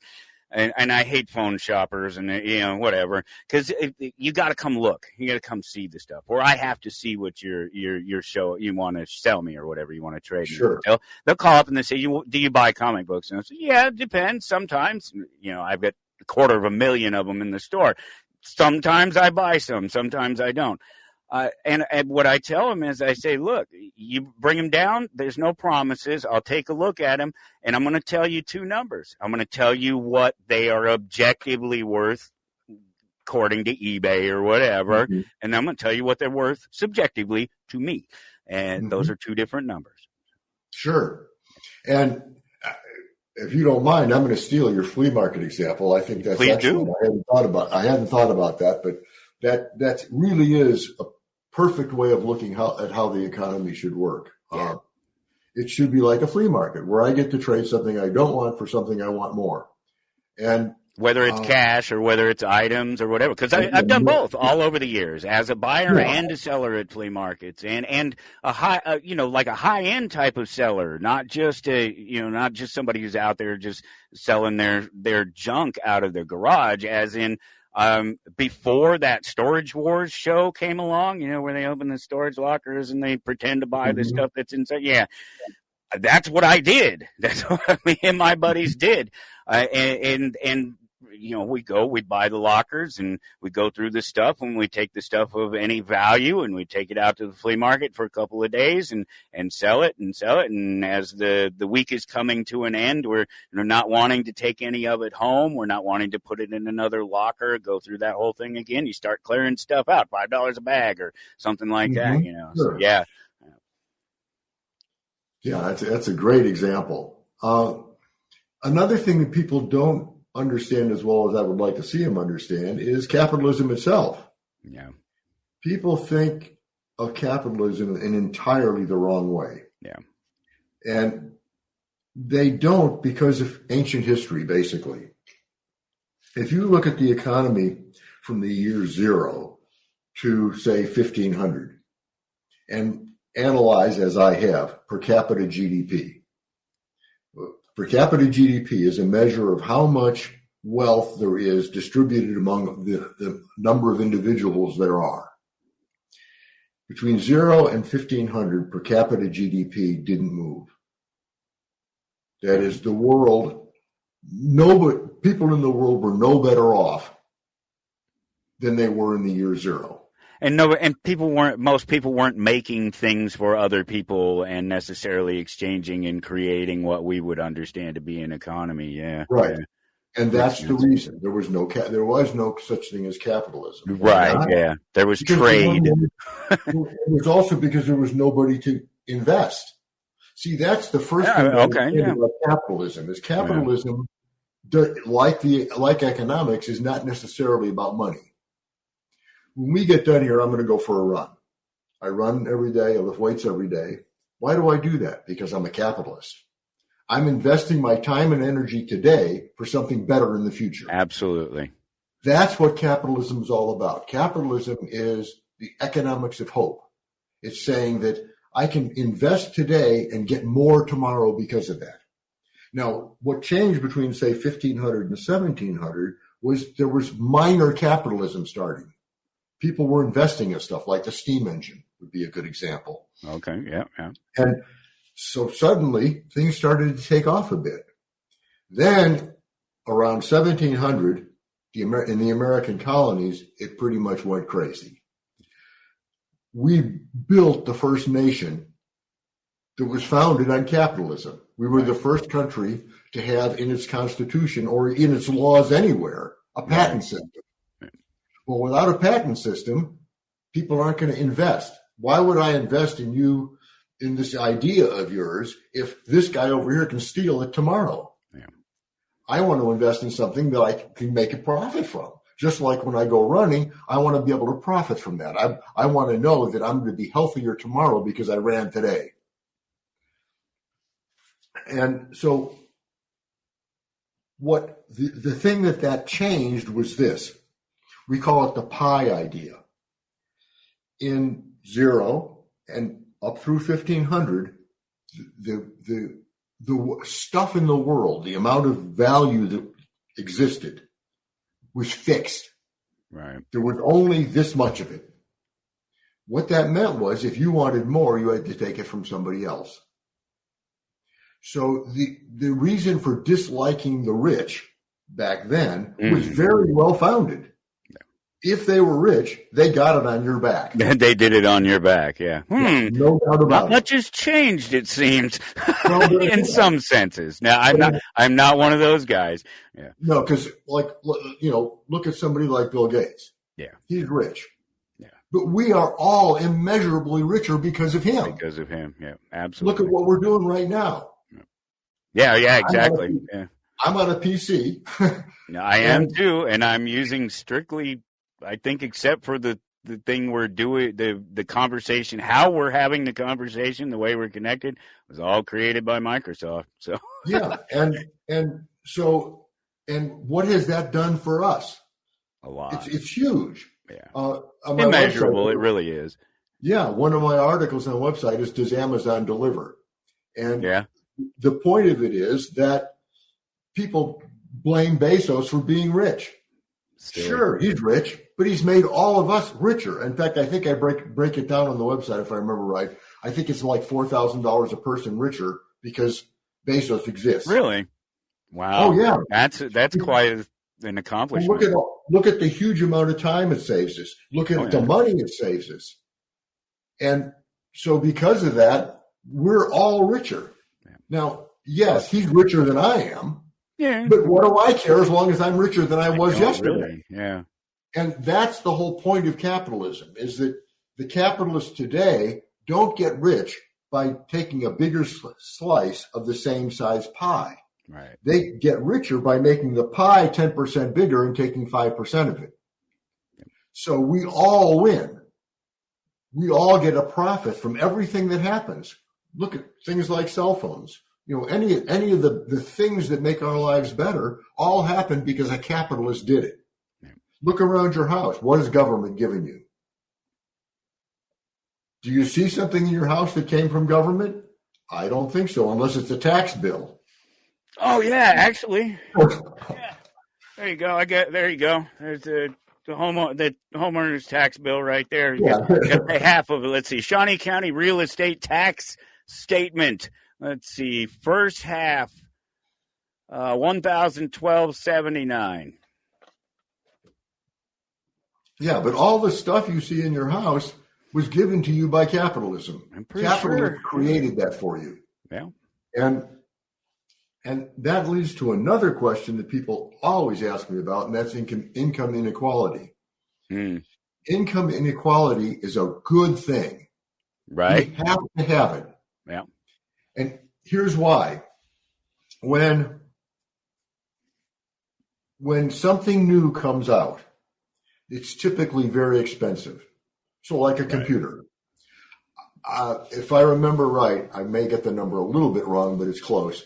And I hate phone shoppers and, whatever, because you got to come look. You got to come see the stuff. Or I have to see what your show you want to sell me or whatever you want to trade me. Sure. They'll call up and they say, do you buy comic books? And I say, yeah, it depends. Sometimes, I've got 250,000 of them in the store. Sometimes I buy some. Sometimes I don't. And what I tell them is I say, look, you bring them down. There's no promises. I'll take a look at them, and I'm going to tell you two numbers. I'm going to tell you what they are objectively worth according to eBay or whatever, mm-hmm. and I'm going to tell you what they're worth subjectively to me. And mm-hmm. those are two different numbers. Sure. And if you don't mind, I'm going to steal your flea market example. I think that's excellent. I hadn't thought about that, but that really is a perfect way of looking at how the economy should work. Yeah. It should be like a flea market where I get to trade something I don't want for something I want more. And whether it's cash or whether it's items or whatever, because I've done both all over the years as a buyer and a seller at flea markets, and a high, like a high end type of seller, not just not just somebody who's out there just selling their junk out of their garage, as in. Before that Storage Wars show came along, where they open the storage lockers and they pretend to buy the stuff that's inside. Yeah, that's what I did. That's what me and my buddies did. And we buy the lockers and we go through the stuff and we take the stuff of any value and we take it out to the flea market for a couple of days and sell it. And as the week is coming to an end, we're not wanting to take any of it home. We're not wanting to put it in another locker, go through that whole thing again. You start clearing stuff out, $5 a bag or something like that, Sure. So, yeah. Yeah, that's a great example. Another thing that people don't understand as well as I would like to see them understand is capitalism itself. Yeah. People think of capitalism in entirely the wrong way. Yeah. And they don't because of ancient history, basically. If you look at the economy from the year 0 to, say, 1500 and analyze, as I have, per capita GDP. Per capita GDP is a measure of how much wealth there is distributed among the number of individuals there are. Between 0 and 1500, per capita GDP didn't move. That is, people in the world were no better off than they were in the year 0. And most people weren't making things for other people and necessarily exchanging and creating what we would understand to be an economy. Yeah. Right. Yeah. And that's the reason there was no such thing as capitalism. Right. Yeah. There was trade. It was also because there was nobody to invest. See, that's the first thing about capitalism is capitalism, like economics, is not necessarily about money. When we get done here, I'm going to go for a run. I run every day. I lift weights every day. Why do I do that? Because I'm a capitalist. I'm investing my time and energy today for something better in the future. Absolutely. That's what capitalism is all about. Capitalism is the economics of hope. It's saying that I can invest today and get more tomorrow because of that. Now, what changed between, say, 1500 and 1700 was there was minor capitalism starting. People were investing in stuff like the steam engine would be a good example. Okay, yeah. And so suddenly things started to take off a bit. Then around 1700, in the American colonies, it pretty much went crazy. We built the first nation that was founded on capitalism. We were the first country to have in its constitution or in its laws anywhere a patent system. Well, without a patent system, people aren't going to invest. Why would I invest in you, in this idea of yours, if this guy over here can steal it tomorrow? Yeah. I want to invest in something that I can make a profit from. Just like when I go running, I want to be able to profit from that. I want to know that I'm going to be healthier tomorrow because I ran today. And so what the thing that changed was this. We call it the pie idea. In 0 and up through 1500, the stuff in the world, the amount of value that existed was fixed. Right. There was only this much of it. What that meant was if you wanted more, you had to take it from somebody else. So the reason for disliking the rich back then was very well founded. If they were rich, they got it on your back. They did it on your back, yeah. No doubt about Not it. much has changed, it seems, in some senses. Now, I'm not one of those guys. Yeah. No, because look at somebody like Bill Gates. Yeah. He's rich. Yeah. But we are all immeasurably richer because of him. Because of him, yeah, absolutely. Look at what we're doing right now. Yeah, exactly. I'm on a PC. I am too, and I'm using strictly, I think, except for the thing we're doing, the conversation, how we're having the conversation, the way we're connected, was all created by Microsoft. So yeah, and what has that done for us? A lot. It's huge. Yeah, immeasurable. It really is. Yeah, one of my articles on the website is "Does Amazon Deliver?" And the point of it is that people blame Bezos for being rich. Sure, he's rich, but he's made all of us richer. In fact, I think I break it down on the website if I remember right. I think it's like $4,000 a person richer because Bezos exists. Really? Wow. Oh yeah, that's quite an accomplishment. Look at the huge amount of time it saves us. Look at the money it saves us, and so because of that, we're all richer. Yeah. Now, yes, he's richer than I am. Yeah. But what do I care as long as I'm richer than I was yesterday? Really. Yeah. And that's the whole point of capitalism, is that the capitalists today don't get rich by taking a bigger slice of the same size pie. Right. They get richer by making the pie 10% bigger and taking 5% of it. So we all win. We all get a profit from everything that happens. Look at things like cell phones. Any of the things that make our lives better all happen because a capitalist did it. Yeah. Look around your house. What is government giving you? Do you see something in your house that came from government? I don't think so, unless it's a tax bill. Oh yeah, actually. Yeah. There you go. There you go. There's the homeowner's tax bill right there. Yeah. Half of it. Let's see. Shawnee County real estate tax statement. Let's see. First half, $1,012.79. Yeah, but all the stuff you see in your house was given to you by capitalism. I'm pretty Capitalism created that for you. Yeah. And that leads to another question that people always ask me about, and that's income inequality. Income inequality is a good thing. Right. You have to have it. Yeah. And here's why. When something new comes out, it's typically very expensive. So like a computer. If I remember right, I may get the number a little bit wrong, but it's close.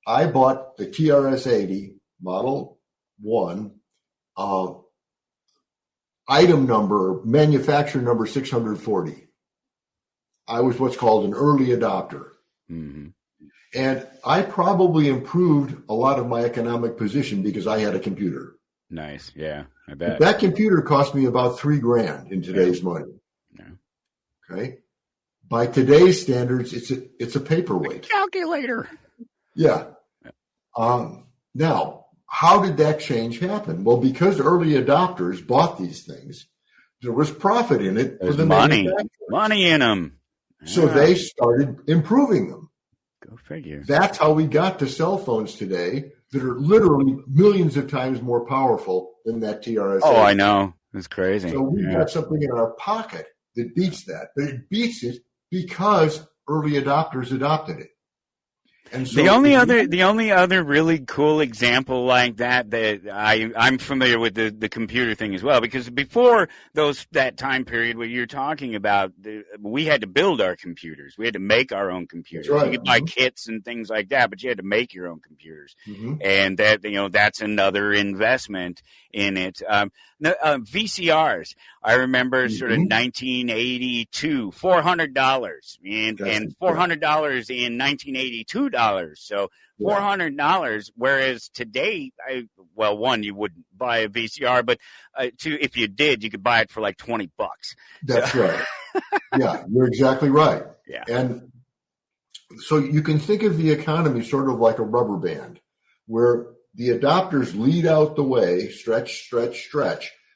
I bought the TRS-80 Model 1, item number, manufacturer number 640. I was what's called an early adopter. Mm-hmm. And I probably improved a lot of my economic position because I had a computer. Nice. Yeah, I bet. That computer cost me about $3,000 in today's money. Yeah. Okay. By today's standards, it's a paperweight. Calculator. Yeah. Now, how did that change happen? Well, because early adopters bought these things, there was profit in it. There's money in them. So they started improving them. Go figure. That's how we got to cell phones today that are literally millions of times more powerful than that TRS. Oh, I know. It's crazy. So we've got something in our pocket that beats that. But it beats it because early adopters adopted it. And so the only other really cool example like that I'm familiar with the computer thing as well, because before that time period where you're talking about, we had to build our computers. We had to make our own computers. That's right. You could buy kits and things like that, but you had to make your own computers. Mm-hmm. And that's another investment in it. VCRs. I remember sort of 1982, $400 and $400 in 1982 dollars. So $400, whereas today, one, you wouldn't buy a VCR, but two, if you did, you could buy it for like $20. That's right. Yeah, you're exactly right. Yeah. And so you can think of the economy sort of like a rubber band, where the adopters lead out the way, stretch.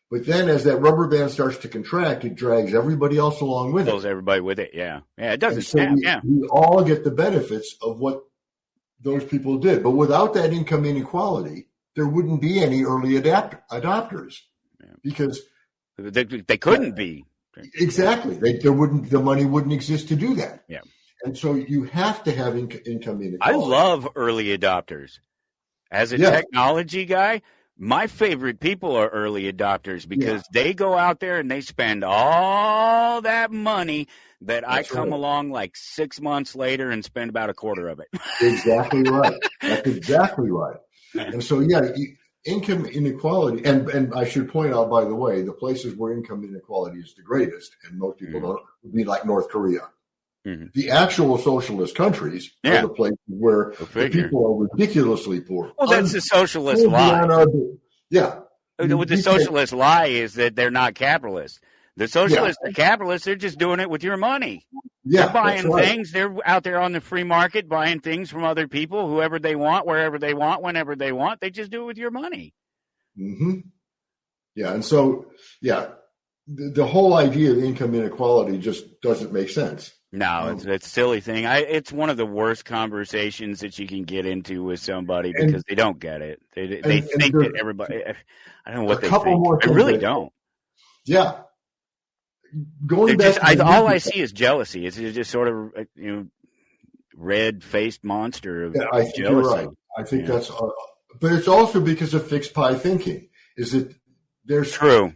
But then as that rubber band starts to contract, it drags everybody else along with it. Pulls everybody with it, yeah. Yeah, it doesn't so snap, we all get the benefits of what those people did. But without that income inequality, there wouldn't be any early adopters. Yeah. Because they couldn't be. Exactly. The money wouldn't exist to do that. Yeah. And so you have to have income inequality. I love early adopters. As a technology guy, my favorite people are early adopters because they go out there and they spend all that money that I come along like 6 months later and spend about a quarter of it. Exactly right. That's exactly right. And so, income inequality, and I should point out, by the way, the places where income inequality is the greatest, and most people don't, would be like North Korea. Mm-hmm. The actual socialist countries are the places where the people are ridiculously poor. Well, that's the socialist lie. What the socialist lie is that they're not capitalists. The socialists are capitalists. They're just doing it with your money. Yeah, they're buying things. They're out there on the free market buying things from other people, whoever they want, wherever they want, whenever they want. They just do it with your money. Mm-hmm. Yeah, and so, the whole idea of income inequality just doesn't make sense. No, it's a silly thing. It's one of the worst conversations that you can get into with somebody because they don't get it. They think that everybody. I don't know what they think. I really don't. Yeah. All I see is jealousy. It's just sort of red-faced monster of I think jealousy. You're right. I think that's, but it's also because of fixed pie thinking. Is that they're still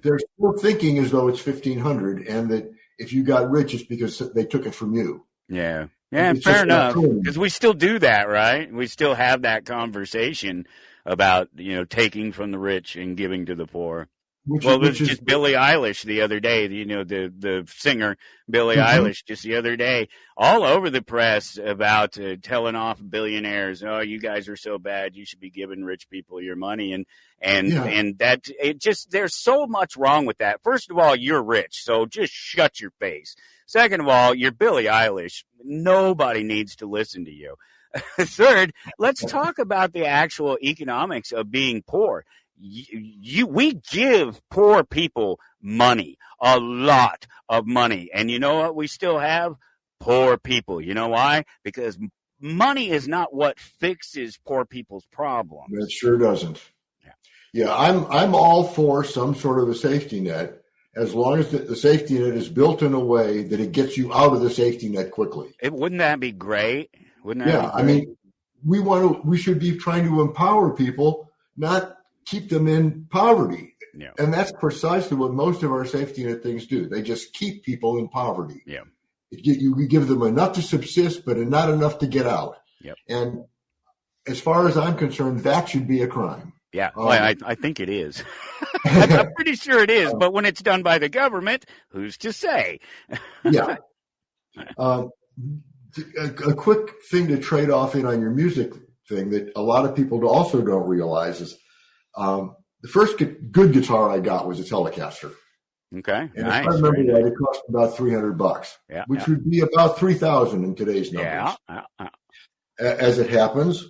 thinking as though it's 1,500, and that if you got rich, it's because they took it from you. Yeah, fair enough. Because we still do that, right? We still have that conversation about taking from the rich and giving to the poor. Which is just Billie Eilish the other day, the singer Billie Eilish just the other day, all over the press about telling off billionaires. Oh, you guys are so bad. You should be giving rich people your money. And that there's so much wrong with that. First of all, you're rich, so just shut your face. Second of all, you're Billie Eilish. Nobody needs to listen to you. Third, let's talk about the actual economics of being poor. We give poor people money, a lot of money. And you know what? We still have poor people. You know why? Because money is not what fixes poor people's problems. It sure doesn't. Yeah, I'm all for some sort of a safety net, as long as the safety net is built in a way that it gets you out of the safety net quickly. Wouldn't that be great? Wouldn't that be great? I mean, we should be trying to empower people, not keep them in poverty. Yeah. And that's precisely what most of our safety net things do. They just keep people in poverty. Yeah. You give them enough to subsist, but not enough to get out. Yep. And as far as I'm concerned, that should be a crime. Yeah, I think it is. I'm pretty sure it is. But when it's done by the government, who's to say? Yeah. A quick thing to trade off in on your music thing that a lot of people also don't realize is the first good guitar I got was a Telecaster. Okay, and nice. If I remember right, it cost about $300, which would be about $3,000 in today's numbers. Yeah. As it happens,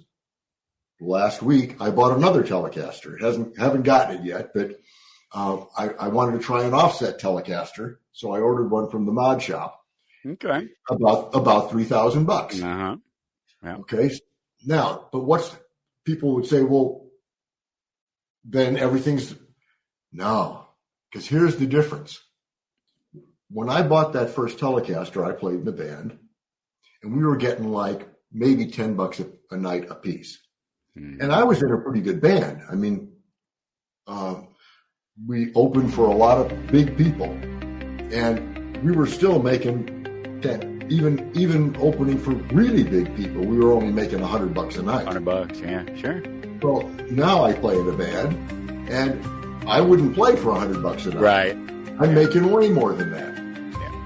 last week I bought another Telecaster. Haven't gotten it yet, but I wanted to try an offset Telecaster, so I ordered one from the mod shop. Okay, about $3,000. Uh-huh. Yeah. Okay, now, but people would say, well, then everything's no, because here's the difference. When I bought that first Telecaster, I played in the band, and we were getting like maybe $10 a night a piece. And I was in a pretty good band. I mean, we opened for a lot of big people, and we were still making 10. Even opening for really big people, we were only making $100 a night. $100, yeah, sure. Well, now I play in a band, and I wouldn't play for $100 a night. Right. I'm making way more than that.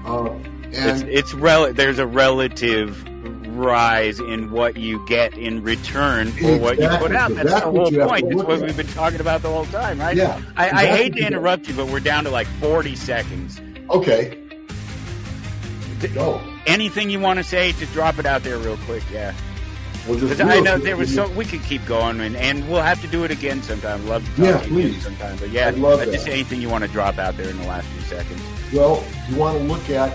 Yeah. And there's a relative rise in what you get in return for what you put out. That's the whole point. That's what we've been talking about the whole time, right? Yeah. I hate to interrupt you, but we're down to like 40 seconds. Okay. Go. Anything you want to say, just drop it out there real quick, yeah. Well, just I know there was we could keep going, and we'll have to do it again sometime. Love to talk to you again sometime. But yeah, just anything you want to drop out there in the last few seconds. Well, you want to look at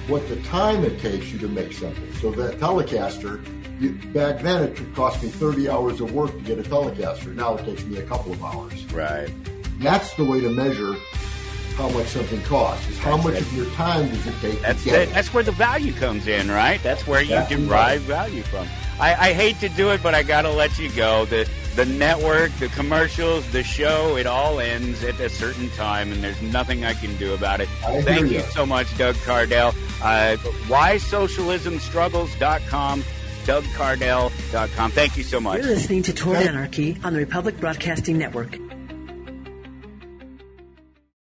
what the time it takes you to make something. So that Telecaster, back then it cost me 30 hours of work to get a Telecaster. Now it takes me a couple of hours. Right. That's the way to measure how much something costs, is how much of your time does it take to get it. That's where the value comes in, right? That's where you derive value from. I hate to do it, but I got to let you go. The network, the commercials, the show, it all ends at a certain time, and there's nothing I can do about it. Thank you so much, Doug Cardell. WhySocialismStruggles.com, DougCardell.com. Thank you so much. You're listening to Toward Anarchy on the Republic Broadcasting Network.